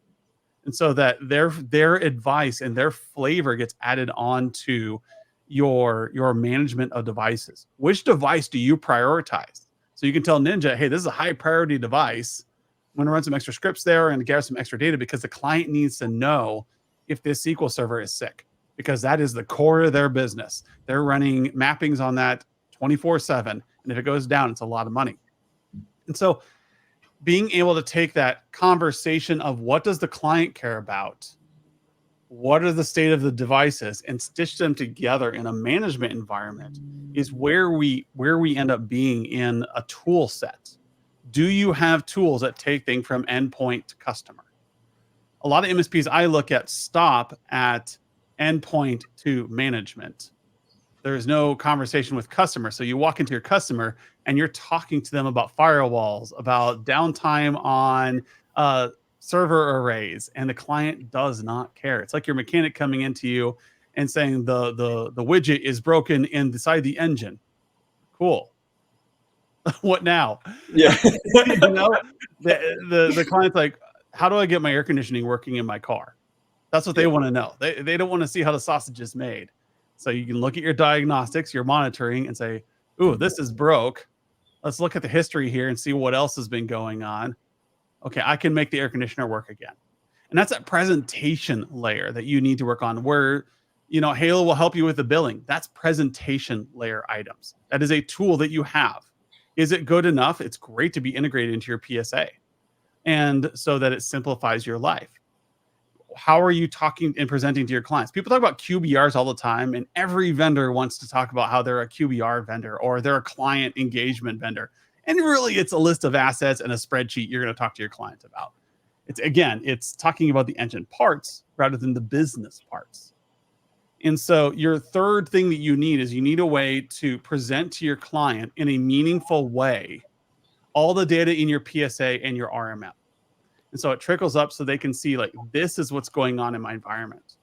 And so that their advice and their flavor gets added on to your management of devices. Which device do you prioritize? So you can tell Ninja, hey, this is a high priority device. I'm going to run some extra scripts there and gather some extra data because the client needs to know if this SQL server is sick, because that is the core of their business. They're running mappings on that 24/7. And if it goes down, it's a lot of money. And so being able to take that conversation of what does the client care about, what are the state of the devices, and stitch them together in a management environment is where we end up being in a tool set. Do you have tools that take things from endpoint to customer? A lot of MSPs I look at stop at endpoint to management. There's no conversation with customer. So you walk into your customer and you're talking to them about firewalls, about downtime on server arrays, and the client does not care. It's like your mechanic coming into you and saying the widget is broken inside the engine. Cool. What now? Yeah. The client's like, how do I get my air conditioning working in my car? That's what they want to know. They don't want to see how the sausage is made. So you can look at your diagnostics, your monitoring, and say, ooh, this is broke. Let's look at the history here and see what else has been going on. Okay, I can make the air conditioner work again. And that's that presentation layer that you need to work on, where Halo will help you with the billing. That's presentation layer items. That is a tool that you have. Is it good enough? It's great to be integrated into your PSA, and so that it simplifies your life. How are you talking and presenting to your clients? People talk about QBRs all the time, and every vendor wants to talk about how they're a QBR vendor or they're a client engagement vendor. And really, it's a list of assets and a spreadsheet you're going to talk to your client about. It's talking about the engine parts rather than the business parts. And so your third thing that you need is you need a way to present to your client in a meaningful way all the data in your PSA and your RMM. And so it trickles up so they can see, like, this is what's going on in my environment.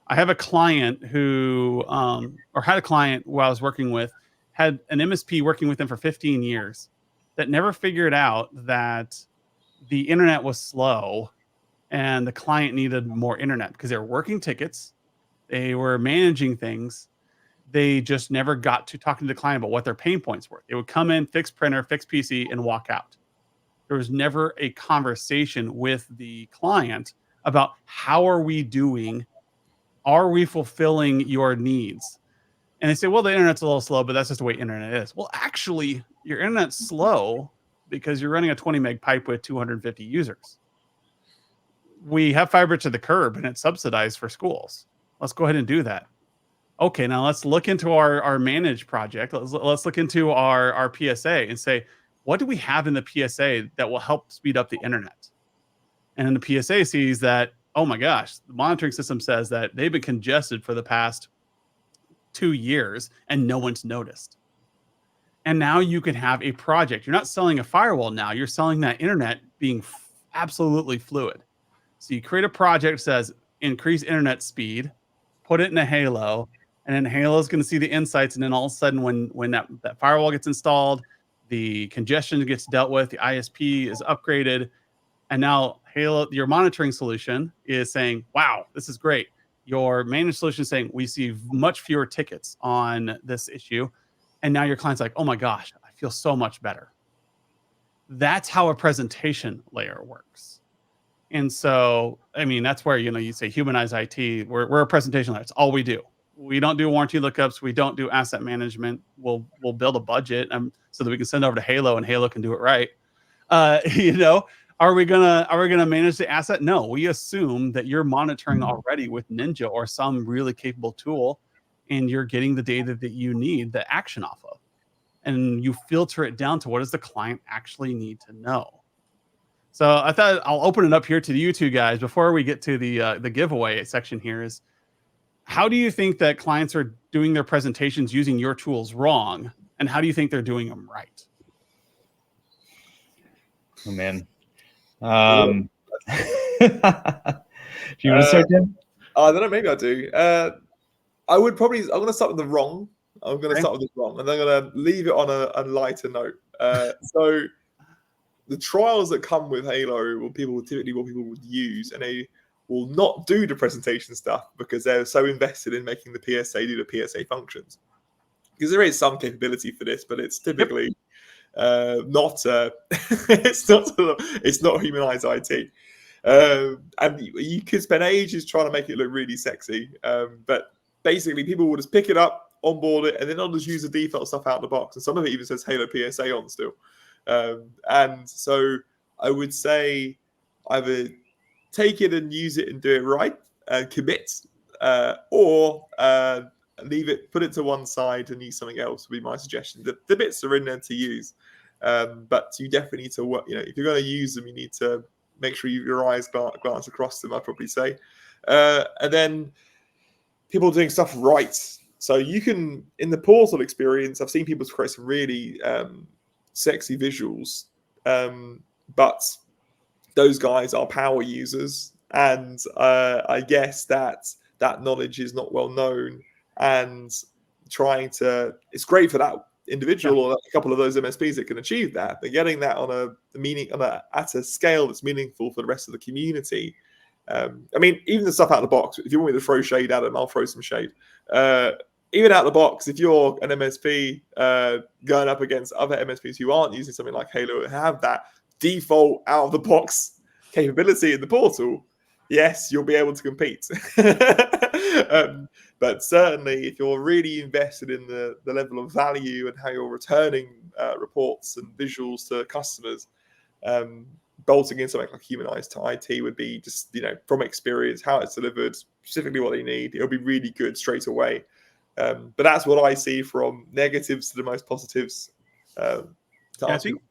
I have a client who, or had a client who I was working with, had an MSP working with them for 15 years that never figured out that the internet was slow and the client needed more internet because they were working tickets. They were managing things, they just never got to talking to the client about what their pain points were. They would come in, fix printer, fix PC, and walk out. There was never a conversation with the client about how are we doing? Are we fulfilling your needs? And they say, well, the internet's a little slow, but that's just the way internet is. Well, actually, your internet's slow because you're running a 20 meg pipe with 250 users. We have fiber to the curb and it's subsidized for schools. Let's go ahead and do that. Okay, now let's look into our managed project. Let's look into our PSA and say, what do we have in the PSA that will help speed up the internet? And then the PSA sees that, oh my gosh, the monitoring system says that they've been congested for the past 2 years and no one's noticed. And now you can have a project. You're not selling a firewall now. You're selling that internet being absolutely fluid. So you create a project that says increase internet speed, put it in a Halo, and then Halo is going to see the insights. And then all of a sudden, when that firewall gets installed, the congestion gets dealt with, the ISP is upgraded, and now Halo, your monitoring solution, is saying, wow, this is great. Your managed solution is saying, we see much fewer tickets on this issue. And now your client's like, oh my gosh, I feel so much better. That's how a presentation layer works. And so, I mean, that's where, you say Humanize IT. We're a presentation layer. It's all we do. We don't do warranty lookups. We don't do asset management. We'll build a budget so that we can send over to Halo and Halo can do it right. Are we gonna manage the asset? No, we assume that you're monitoring already with Ninja or some really capable tool, and you're getting the data that you need the action off of, and you filter it down to what does the client actually need to know. So I thought I'll open it up here to you two guys before we get to the giveaway section here. Is how do you think that clients are doing their presentations using your tools wrong, and how do you think they're doing them right? Oh man. Do you want to start, Tim? I don't know. Maybe I do. I'm going to start with the wrong. I'm going to start with the wrong, and then I'm going to leave it on a lighter note. So the trials that come with Halo what people would use, and they will not do the presentation stuff because they're so invested in making the PSA do the PSA functions. Because there is some capability for this, but it's typically not it's not Humanize IT. And you could spend ages trying to make it look really sexy, but basically people will just pick it up, onboard it, and then they'll just use the default stuff out of the box. And some of it even says Halo PSA on still. And so I would say either take it and use it and do it right, commit, or leave it, put it to one side and use something else would be my suggestion. The bits are in there to use, but you definitely need to work. If you're going to use them, you need to make sure your eyes glance across them, I'd probably say. And then people doing stuff right. So you can, in the portal experience, I've seen people create some really sexy visuals, but those guys are power users, and I guess that knowledge is not well known. And it's great for that individual or a couple of those MSPs that can achieve that, but getting that at a scale that's meaningful for the rest of the community. I mean, even the stuff out of the box. If you want me to throw shade at them, I'll throw some shade. Even out of the box, if you're an MSP going up against other MSPs who aren't using something like Halo, have that default out of the box capability in the portal, yes, you'll be able to compete. But certainly, if you're really invested in the level of value and how you're returning reports and visuals to customers, bolting in something like Humanize IT would be just, from experience, how it's delivered, specifically what they need. It'll be really good straight away. But that's what I see from negatives to the most positives. I think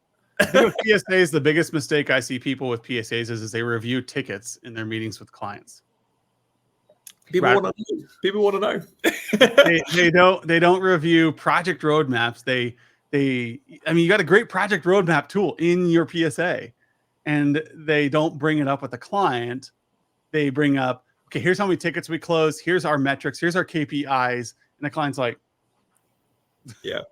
with PSAs, the biggest mistake I see people with PSAs is they review tickets in their meetings with clients. People want to know. They don't review project roadmaps. You got a great project roadmap tool in your PSA, and they don't bring it up with the client. They bring up, okay, here's how many tickets we closed. Here's our metrics. Here's our KPIs. And the client's like, yeah,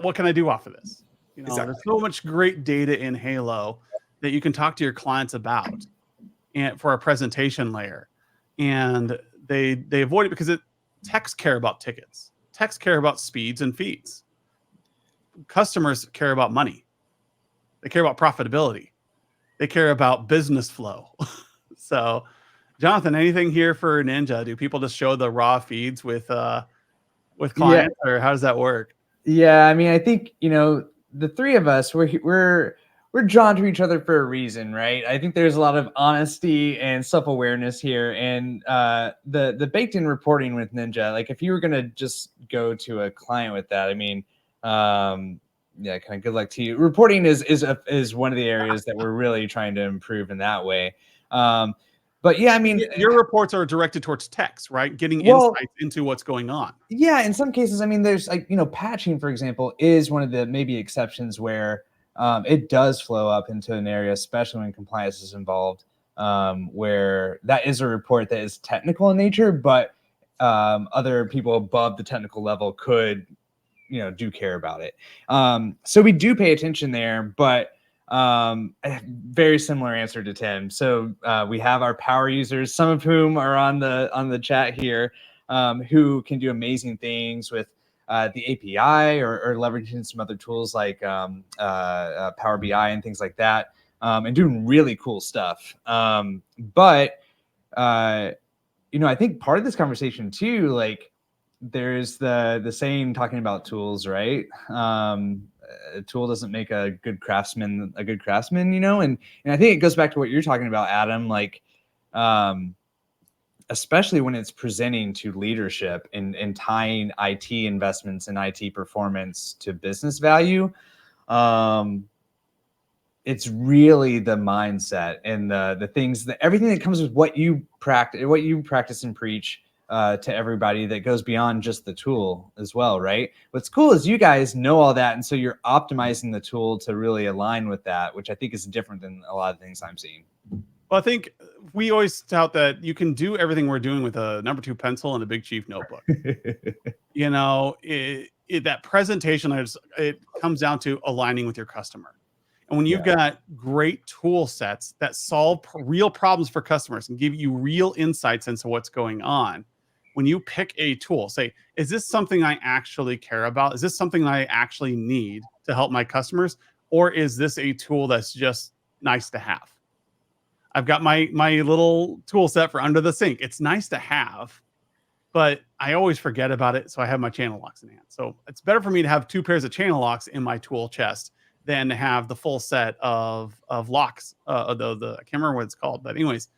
what can I do off of this? Exactly. There's so much great data in Halo that you can talk to your clients about and for a presentation layer. And they avoid it because Techs care about tickets. Techs care about speeds and feeds. Customers care about money. They care about profitability. They care about business flow. So, Jonathan, anything here for Ninja? Do people just show the raw feeds with clients, or how does that work? Yeah, I mean, I think, you know, the three of us, we're drawn to each other for a reason, right? I think there's a lot of honesty and self-awareness here, and the baked-in reporting with Ninja. Like, if you were gonna just go to a client with that, I mean, yeah, kind of good luck to you. Reporting is one of the areas that we're really trying to improve in that way. But yeah, I mean, your reports are directed towards text, right? Getting insights into what's going on. Yeah, in some cases, I mean, there's like, you know, patching, for example, is one of the maybe exceptions where it does flow up into an area, especially when compliance is involved, where that is a report that is technical in nature, but other people above the technical level could, you know, do care about it. So we do pay attention there, but very similar answer to Tim. So we have our power users, some of whom are on the chat here, who can do amazing things with the API or leveraging some other tools like Power BI and things like that, and doing really cool stuff. But you know, I think part of this conversation too, like, there's the saying talking about tools, right? A tool doesn't make a good craftsman, you know? And I think it goes back to what you're talking about, Adam, like, especially when it's presenting to leadership and tying IT investments and IT performance to business value. It's really the mindset and the things, that everything that comes with what you practice and preach to everybody, that goes beyond just the tool as well, right? What's cool is you guys know all that, and so you're optimizing the tool to really align with that, which I think is different than a lot of things I'm seeing. Well, I think we always tout that you can do everything we're doing with a number 2 pencil and a Big Chief notebook. You know, that presentation, it comes down to aligning with your customer. And when you've got great tool sets that solve real problems for customers and give you real insights into what's going on, when you pick a tool, say, is this something I actually care about? Is this something I actually need to help my customers? Or is this a tool that's just nice to have? I've got my little tool set for under the sink. It's nice to have, but I always forget about it. So I have my channel locks in hand. So it's better for me to have 2 pairs of channel locks in my tool chest than to have the full set of locks. I can't remember what it's called, but anyways,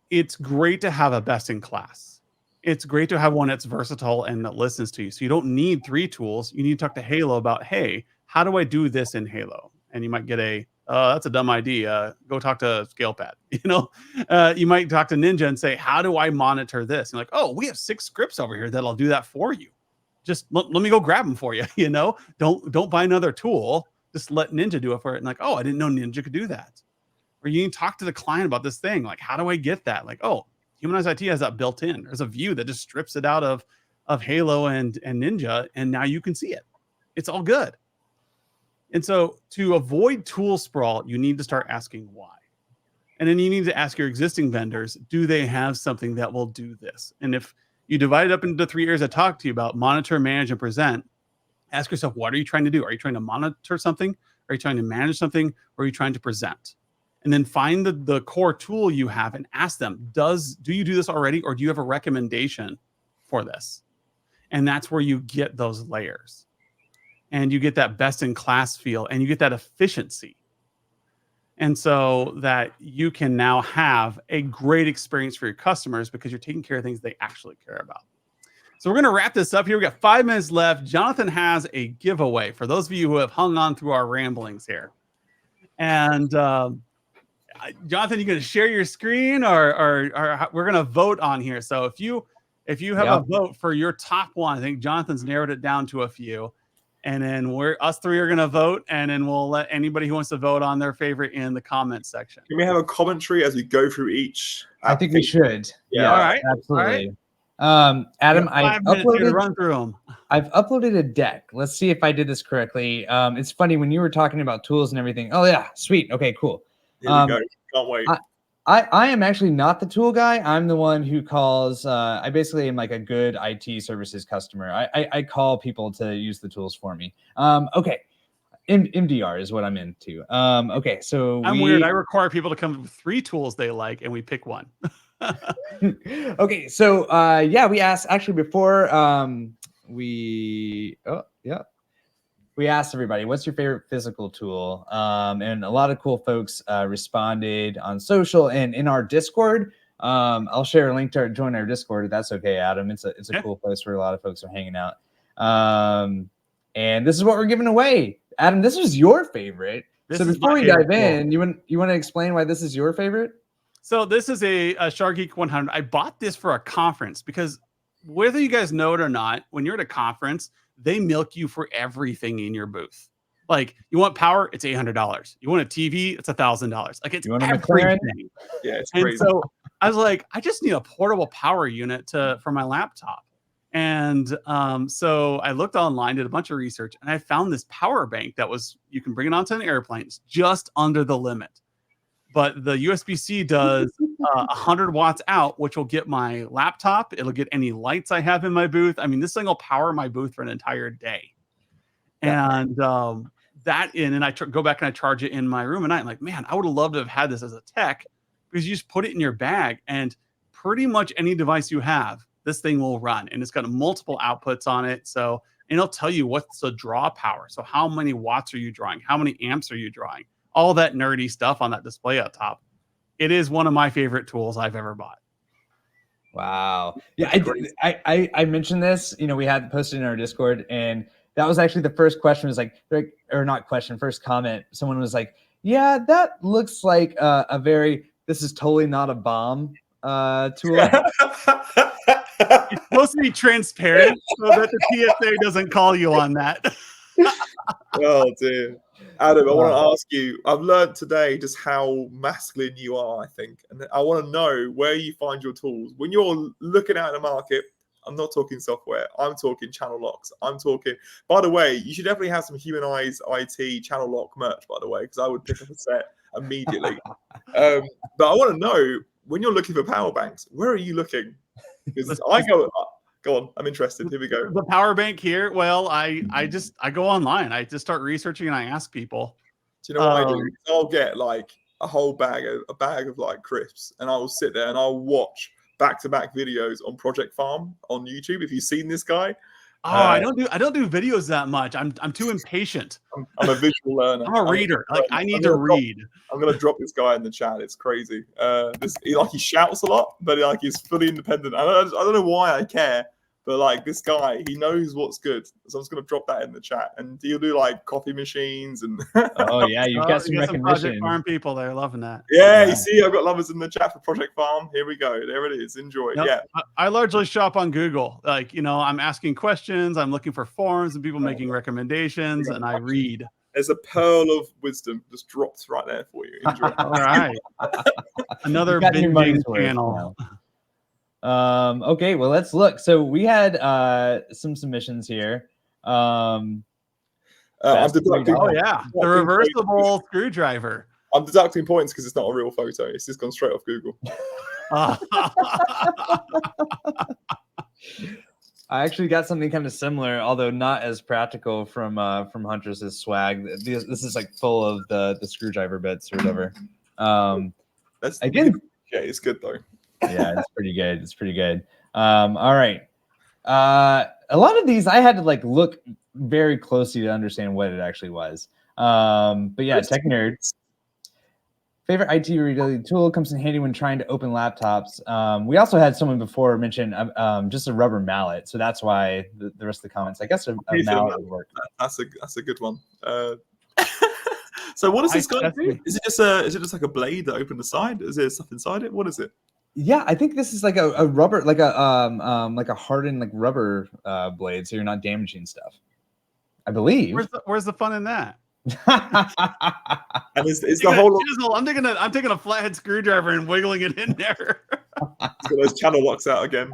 it's great to have a best in class. It's great to have one that's versatile and that listens to you. So you don't need 3 tools. You need to talk to Halo about, hey, how do I do this in Halo? And you might get that's a dumb idea. Go talk to ScalePad. You know, you might talk to Ninja and say, how do I monitor this? And like, oh, we have 6 scripts over here that'll do that for you. Just let me go grab them for you. You know, don't buy another tool. Just let Ninja do it for it. And like, oh, I didn't know Ninja could do that. Or you need to talk to the client about this thing. Like, how do I get that? Like, oh, Humanize IT has that built in. There's a view that just strips it out of Halo and Ninja, and now you can see it. It's all good. And so to avoid tool sprawl, you need to start asking why. And then you need to ask your existing vendors, do they have something that will do this? And if you divide it up into 3 areas I talked to you about, monitor, manage, and present, ask yourself, what are you trying to do? Are you trying to monitor something? Are you trying to manage something? Or are you trying to present? And then find the core tool you have and ask them, do you do this already? Or do you have a recommendation for this? And that's where you get those layers. And you get that best in class feel, and you get that efficiency. And so that you can now have a great experience for your customers because you're taking care of things they actually care about. So we're going to wrap this up here. We got 5 minutes left. Jonathan has a giveaway for those of you who have hung on through our ramblings here. And Jonathan, you going to share your screen, or we're going to vote on here. So if you have a vote for your top one, I think Jonathan's narrowed it down to a few. And then us 3 are going to vote, and then we'll let anybody who wants to vote on their favorite in the comments section. Can we have a commentary as we go through each? I think we should. Yeah. All right. Absolutely. All right. Adam, I've uploaded, run through them. I've uploaded a deck. Let's see if I did this correctly. It's funny when you were talking about tools and everything. Oh yeah, sweet. Okay, cool. Here we go. Can't wait. I am actually not the tool guy. I'm the one who calls. I basically am like a good IT services customer. I call people to use the tools for me. Okay. MDR is what I'm into. Okay, so I'm weird. I require people to come with 3 tools they like, and we pick one. Okay, so yeah, we asked actually before we asked everybody, what's your favorite physical tool? And a lot of cool folks responded on social and in our Discord. I'll share a link to join our Discord if that's okay, Adam. It's a cool place where a lot of folks are hanging out. And this is what we're giving away. Adam, this was your favorite. So before we dive in, you want to explain why this is your favorite? So this is a Shark Geek 100. I bought this for a conference because whether you guys know it or not, when you're at a conference, they milk you for everything in your booth. Like, you want power, it's $800. You want a TV, it's $1,000. Like, it's you want everything. Yeah, it's and crazy. So I was like, I just need a portable power unit for my laptop. And so I looked online, did a bunch of research, and I found this power bank that you can bring it onto an airplane. It's just under the limit. But the USB-C does 100 watts out, which will get my laptop. It'll get any lights I have in my booth. I mean, this thing will power my booth for an entire day. And and I go back and I charge it in my room at night. I'm like, man, I would have loved to have had this as a tech, because you just put it in your bag and pretty much any device you have, this thing will run. And it's got multiple outputs on it. So, and it'll tell you what's the draw power. So how many watts are you drawing? How many amps are you drawing? All that nerdy stuff on that display up top. It is one of my favorite tools I've ever bought. Wow. Yeah, I mentioned this, we had posted in our Discord, and that was actually the first question, was like, or not question, first comment. Someone was like, yeah, that looks like this is totally not a bomb tool. It's supposed to be transparent so that the TSA doesn't call you on that. Oh dear. Adam, I want to ask you, I've learned today just how masculine you are, I think. And I want to know where you find your tools. When you're looking out in the market, I'm not talking software, I'm talking channel locks. I'm talking, by the way, you should definitely have some Humanize IT channel lock merch, by the way, because I would pick up a set immediately. But I want to know, when you're looking for power banks, where are you looking? Because go on, I'm interested. Here we go. The power bank here. Well, I go online. I just start researching and I ask people. Do you know what I do? I'll get like a whole bag of like crisps, and I will sit there and I'll watch back-to-back videos on Project Farm on YouTube. If you've seen this guy. Oh, I don't do videos that much. I'm too impatient. I'm a visual learner. I'm a reader. I need to read. I'm gonna drop this guy in the chat. It's crazy. He shouts a lot, but like he's fully independent. I don't know why I care, but like this guy, he knows what's good. So I'm just gonna drop that in the chat, and he'll do like coffee machines and. Oh yeah, you've got some recognition. Project Farm people, they're loving that. Yeah, you see, I've got lovers in the chat for Project Farm. Here we go. There it is. Enjoy. Yep. Yeah. I largely shop on Google. Like, I'm asking questions, I'm looking for forums and people making recommendations, and I read. There's a pearl of wisdom just dropped right there for you. Enjoy. All right. Another binging channel. Okay, well, let's look. So we had some submissions here. I'm deducting. Oh yeah, the reversible screwdriver. I'm deducting points because it's not a real photo. It's just gone straight off Google. I actually got something kind of similar, although not as practical, from Huntress's swag. This is like full of the screwdriver bits or whatever. That's again, yeah, it's good though. Yeah, it's pretty good. It's pretty good. All right. A lot of these I had to like look very closely to understand what it actually was. But yeah, Tech Nerds. Favorite IT related tool comes in handy when trying to open laptops. We also had someone before mention just a rubber mallet, so that's why the rest of the comments. I guess a mallet would work. That's a good one. So what does this guy do? Is it just like a blade that opened the side? Is there stuff inside it? What is it? Yeah, I think this is like a rubber, like a hardened like rubber blade, so you're not damaging stuff. I believe. Where's the fun in that? And is the whole? I'm taking a flathead screwdriver and wiggling it in there. Let's get those channel locks out again.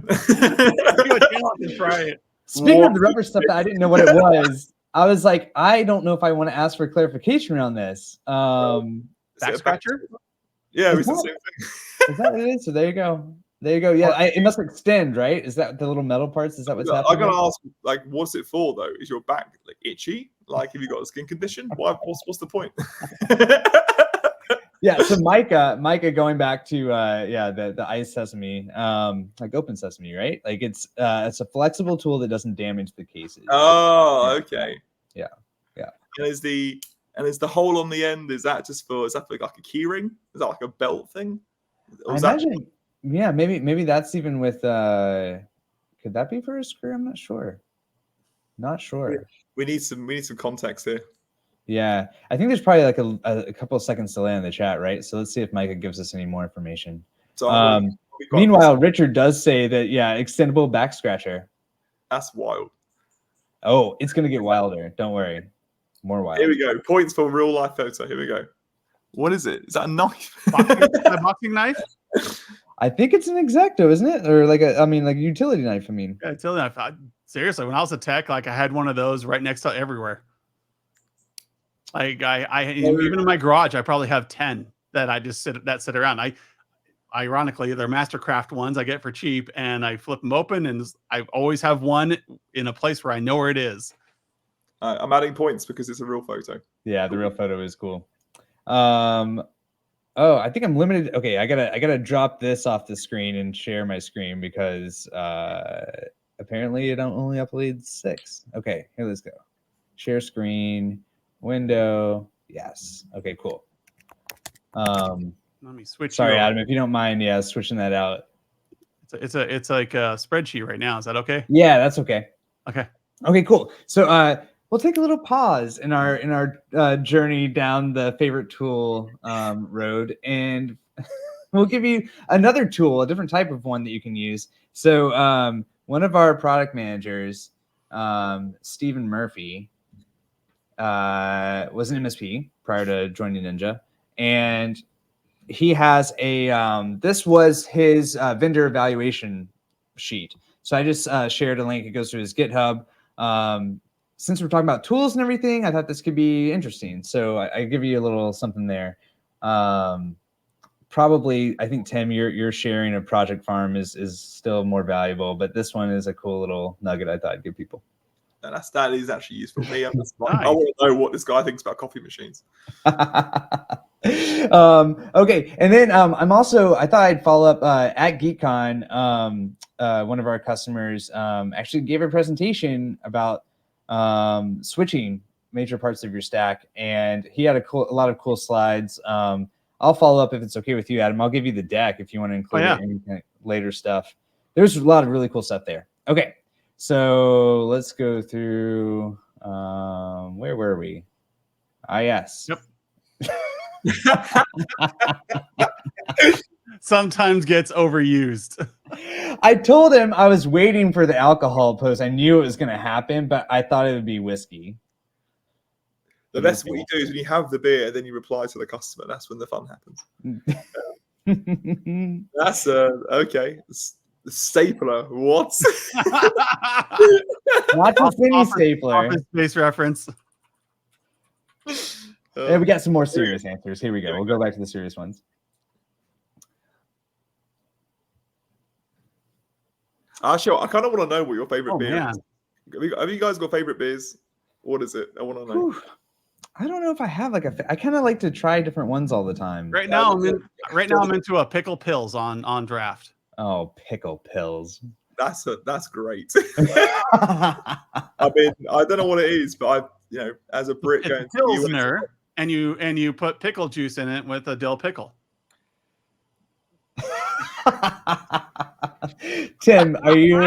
Try it. Speaking of the rubber stuff that I didn't know what it was, I was like, I don't know if I want to ask for clarification around this. Back scratcher? Yeah, Is it's the that- same thing. Is that what it is? So there you go. There you go. Yeah, it must extend, right? Is that the little metal parts? Is that what's I happening? gotta ask, like, what's it for though? Is your back like itchy? Like, have you got a skin condition? Why? What's the point? Yeah. So Micah, going back to the ice sesame, like Open Sesame, right? Like it's a flexible tool that doesn't damage the cases. Oh, okay. Yeah. And is the hole on the end? Is that for like a key ring? Is that like a belt thing? I imagine. Yeah, maybe that's even with. Could that be for a screw? I'm not sure. Not sure. We need some context here. Yeah, I think there's probably like a couple of seconds delay in the chat, right? So let's see if Micah gives us any more information. So Meanwhile, Richard does say that extendable back scratcher. That's wild. Oh, it's gonna get wilder. Don't worry, more wild. Here we go. Points for real life photo. Here we go. What is it? Is that a knife? A boxing knife? I think it's an X-Acto, isn't it? Or like a utility knife. I mean, Yeah, utility knife. Seriously, when I was a tech, like I had one of those right next to everywhere. Like even in my garage, I probably have 10 that I just sit around. Ironically, they're Mastercraft ones I get for cheap, and I flip them open, and I always have one in a place where I know where it is. I'm adding points because it's a real photo. Yeah, the real photo is cool. Oh, I think I'm limited. Okay, I gotta drop this off the screen and share my screen because apparently it only uploads 6. Okay, here, let's go. Share screen, window. Yes. Okay, cool. Let me switch. Sorry, Adam, if you don't mind, switching that out. It's like a spreadsheet right now. Is that okay? Yeah, that's okay. Okay, cool. So we'll take a little pause in our journey down the favorite tool road, and we'll give you another tool, a different type of one that you can use. So one of our product managers, Stephen Murphy, was an MSP prior to joining Ninja, and he has a this was his vendor evaluation sheet. So I just shared a link. It goes to his GitHub. Since we're talking about tools and everything, I thought this could be interesting. So I give you a little something there. Probably, I think, Tim, your sharing of Project Farm is still more valuable, but this one is a cool little nugget I thought I'd give people. That is actually useful for me. I want to know what this guy thinks about coffee machines. Okay, and then I thought I'd follow up at GeekCon. One of our customers actually gave a presentation about switching major parts of your stack, and he had a lot of cool slides. I'll follow up if it's okay with you, Adam. I'll give you the deck if you want to include any kind of later stuff. There's a lot of really cool stuff there. Okay, so let's go through. Where were we? Yes. Yep. Sometimes gets overused. I told him I was waiting for the alcohol post. I knew it was going to happen, but I thought it would be whiskey. The best what you do is when you have the beer, then you reply to the customer. That's when the fun happens. That's okay. The stapler. What? Not just any stapler. Office Space reference. And we got some more serious answers. Here we go. We'll go back to the serious ones. Actually, I kind of want to know what your favorite beer man. is. Have you guys got favorite beers? What is it? I want to know. Whew. I don't know if I have I kind of like to try different ones all the time. Right now I'm into a pickle pills on draft. Oh, pickle pills. That's great. I mean, I don't know what it is, but as a Brit going to Pilsner, and you put pickle juice in it with a dill pickle. Tim, are you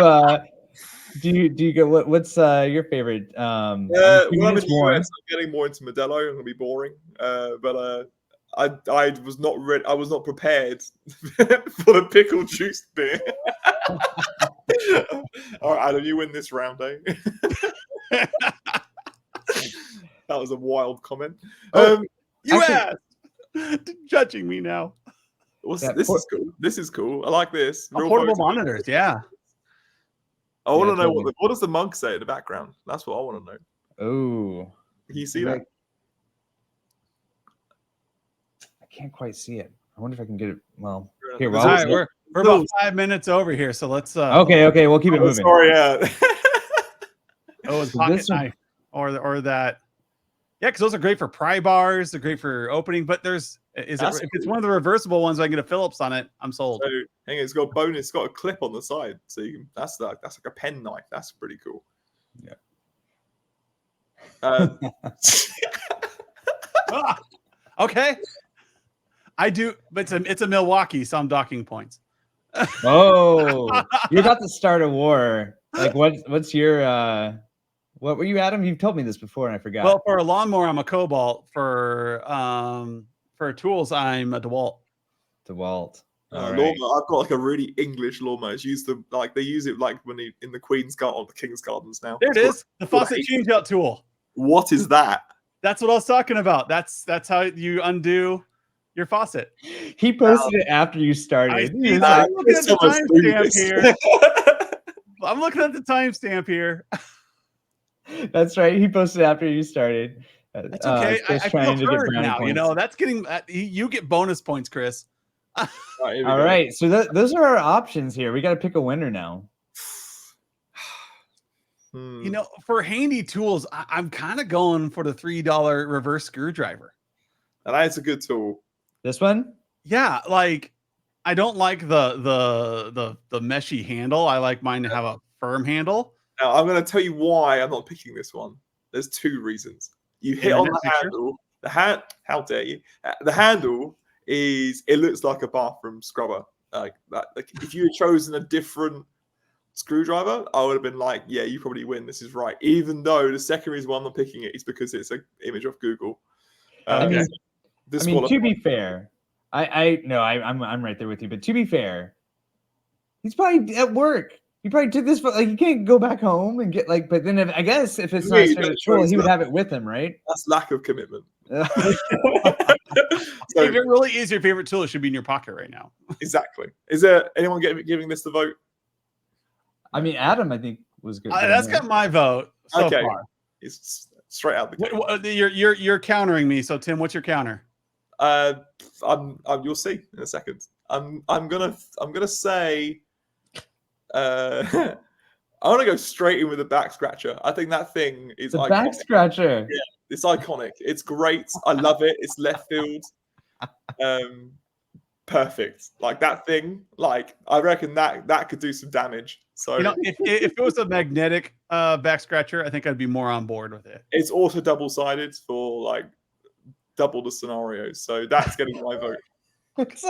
do you go what's your favorite well, I'm in the US, I'm getting more into Modelo. I'm gonna be boring, but I was not ready. I was not prepared for the pickle juice beer. All right, Adam, you win this round, eh? That was a wild comment. You asked. Judging me now. This is cool. This is cool. I like this. Portable monitors, yeah. I want to know what does the mug say in the background? That's what I want to know. Oh, can you see that? I can't quite see it. I wonder if I can get it. Well, All here. All right, we're about 5 minutes over here, so let's. Okay, we'll keep it moving. Sorry, yeah. Oh, it's So pocket this one- knife or that. Yeah, because those are great for pry bars. They're great for opening. But if it's one of the reversible ones, I can get a Phillips on it. I'm sold. So hang on, it's got a bonus. It's got a clip on the side, so you can, that's like a pen knife. That's pretty cool. Yeah. Okay. I do, but it's a Milwaukee, so I'm docking points. Oh, you're about to start a war. Like, what's your what were you, Adam? You've told me this before, and I forgot. Well, for a lawnmower, I'm a Cobalt. For tools, I'm a DeWalt. DeWalt. All right. Lawnmower. I've got like a really English lawnmower. It's used to they use it like when in the Queen's Garden or the King's Gardens now. There it is, the faucet change-out tool. What is that? That's what I was talking about. That's how you undo your faucet. He posted it after you started. I'm looking at the timestamp here. I'm looking at the timestamp here. That's right. He posted after you started. That's okay. I feel hurt now. You know, that's getting you get bonus points, Chris. All right. So those are our options here. We got to pick a winner now. You know, for handy tools, I'm kind of going for the $3 reverse screwdriver. And that's a good tool. This one? Yeah, like I don't like the meshy handle. I like mine to have a firm handle. Now I'm going to tell you why I'm not picking this one. There's two reasons. You hit on the handle. How dare you? The handle it looks like a bathroom scrubber. Like that. Like if you had chosen a different screwdriver, I would have been like, yeah, you probably win. This is right. Even though the second reason why I'm not picking it is because it's an image of Google. I mean, to be fair, I'm right there with you. But to be fair, he's probably at work. He probably took this. Like, you can't go back home and get like. But then I guess if it's not his favorite tool, he would have it with him, right? That's lack of commitment. So, if it really is your favorite tool, it should be in your pocket right now. Exactly. Is there anyone giving this the vote? I mean, Adam, I think was good. That's got my vote so far. It's straight out the gate. You're countering me. So Tim, what's your counter? You'll see in a second. I'm gonna say. I want to go straight in with the back scratcher. I think that thing is the iconic. Back scratcher. Yeah, it's iconic. It's great. I love it. It's left field. Perfect. Like that thing. Like I reckon that could do some damage. So you know, if it was a magnetic back scratcher, I think I'd be more on board with it. It's also double-sided for like double the scenarios. So that's getting my vote. It's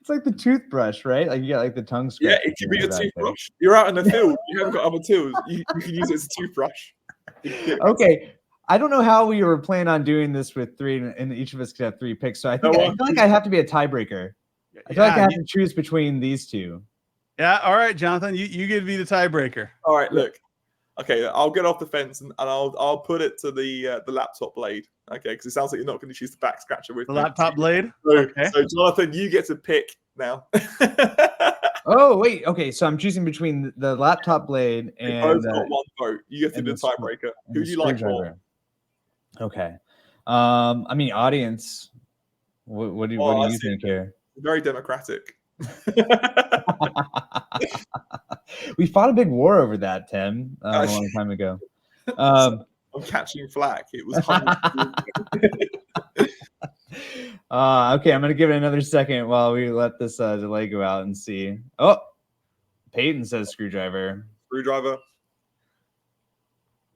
like the toothbrush, right? Like you got like the tongue scratch. Yeah, it can be a toothbrush. You're out in the field. You haven't got other tools. You can use it as a toothbrush. Okay. I don't know how we were planning on doing this with three, and each of us could have 3 picks. So I feel like I have to be a tiebreaker. I feel like I have to choose between these two. Yeah. All right, Jonathan, you get to be the tiebreaker. All right. Look. Okay, I'll get off the fence and I'll put it to the laptop blade. Okay, because it sounds like you're not going to choose the back scratcher with the laptop blade. Okay. So Jonathan, you get to pick now. Oh wait, okay. So I'm choosing between the laptop blade and. Both got 1 vote. You get to be the tiebreaker. Who do you like more? Okay. I mean, audience. What do you think here? Very democratic. We fought a big war over that, Tim, a long time ago. I'm catching flack. It was. Okay, I'm gonna give it another second while we let this delay go out and see. Oh, Peyton says screwdriver. Screwdriver.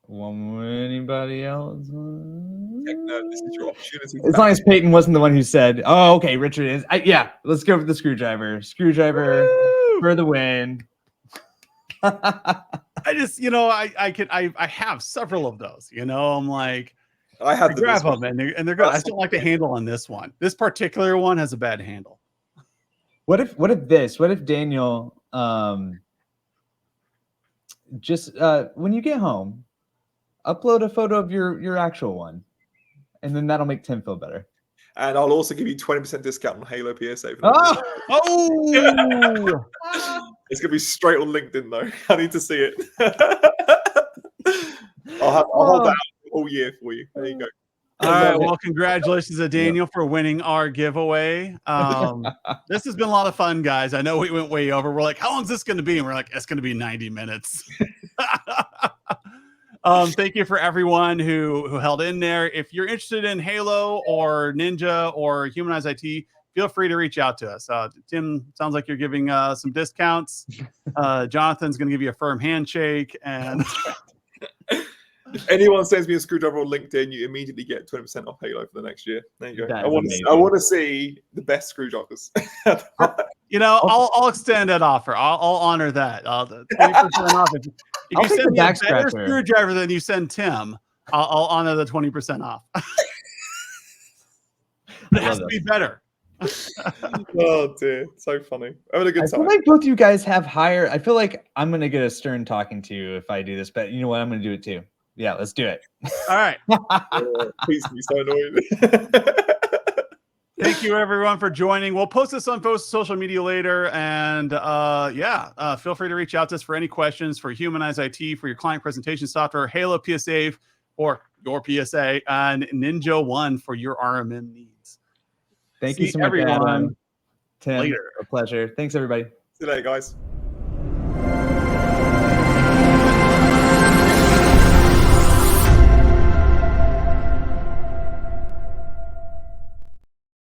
Anybody else? No, this is your opportunity. As long as Peyton wasn't the one who said, "Oh, okay, Richard is." Yeah, let's go with the screwdriver. Screwdriver. Woo! For the win. I just, I have several of those. I'm like, I grab them and they're good. I just don't like the handle on this one. This particular one has a bad handle. What if Daniel, just when you get home, upload a photo of your actual one, and then that'll make Tim feel better. And I'll also give you 20% discount on Halo PSA. Oh! It's gonna be straight on LinkedIn though. I need to see it. I'll hold that all year for you. There you go. All right. Well, congratulations to Daniel for winning our giveaway. This has been a lot of fun, guys. I know we went way over. We're like, how long is this going to be? And we're like, it's going to be 90 minutes. Thank you for everyone who held in there. If you're interested in Halo or Ninja or Humanize IT, feel free to reach out to us. Tim, sounds like you're giving some discounts. Jonathan's going to give you a firm handshake. And if anyone sends me a screwdriver on LinkedIn, you immediately get 20% off Halo for the next year. There you go. I want to see the best screwdrivers. I'll extend that offer. I'll honor that. 20% off. If you send me a better screwdriver than you send Tim, I'll honor the 20% off. But it has to be better. Oh dear, so funny. Having a good time. I feel like both you guys have higher. I feel like I'm gonna get a stern talking to you if I do this, but you know what? I'm gonna do it too. Yeah, let's do it. All right. Please be so annoyed. Thank you everyone for joining. We'll post this on social media later, and feel free to reach out to us for any questions for Humanize IT, for your client presentation software, Halo PSA for your PSA, and Ninja One for your RMM needs. Thank you so much, everyone. Tim, later. a pleasure. Thanks, everybody. See you later, guys.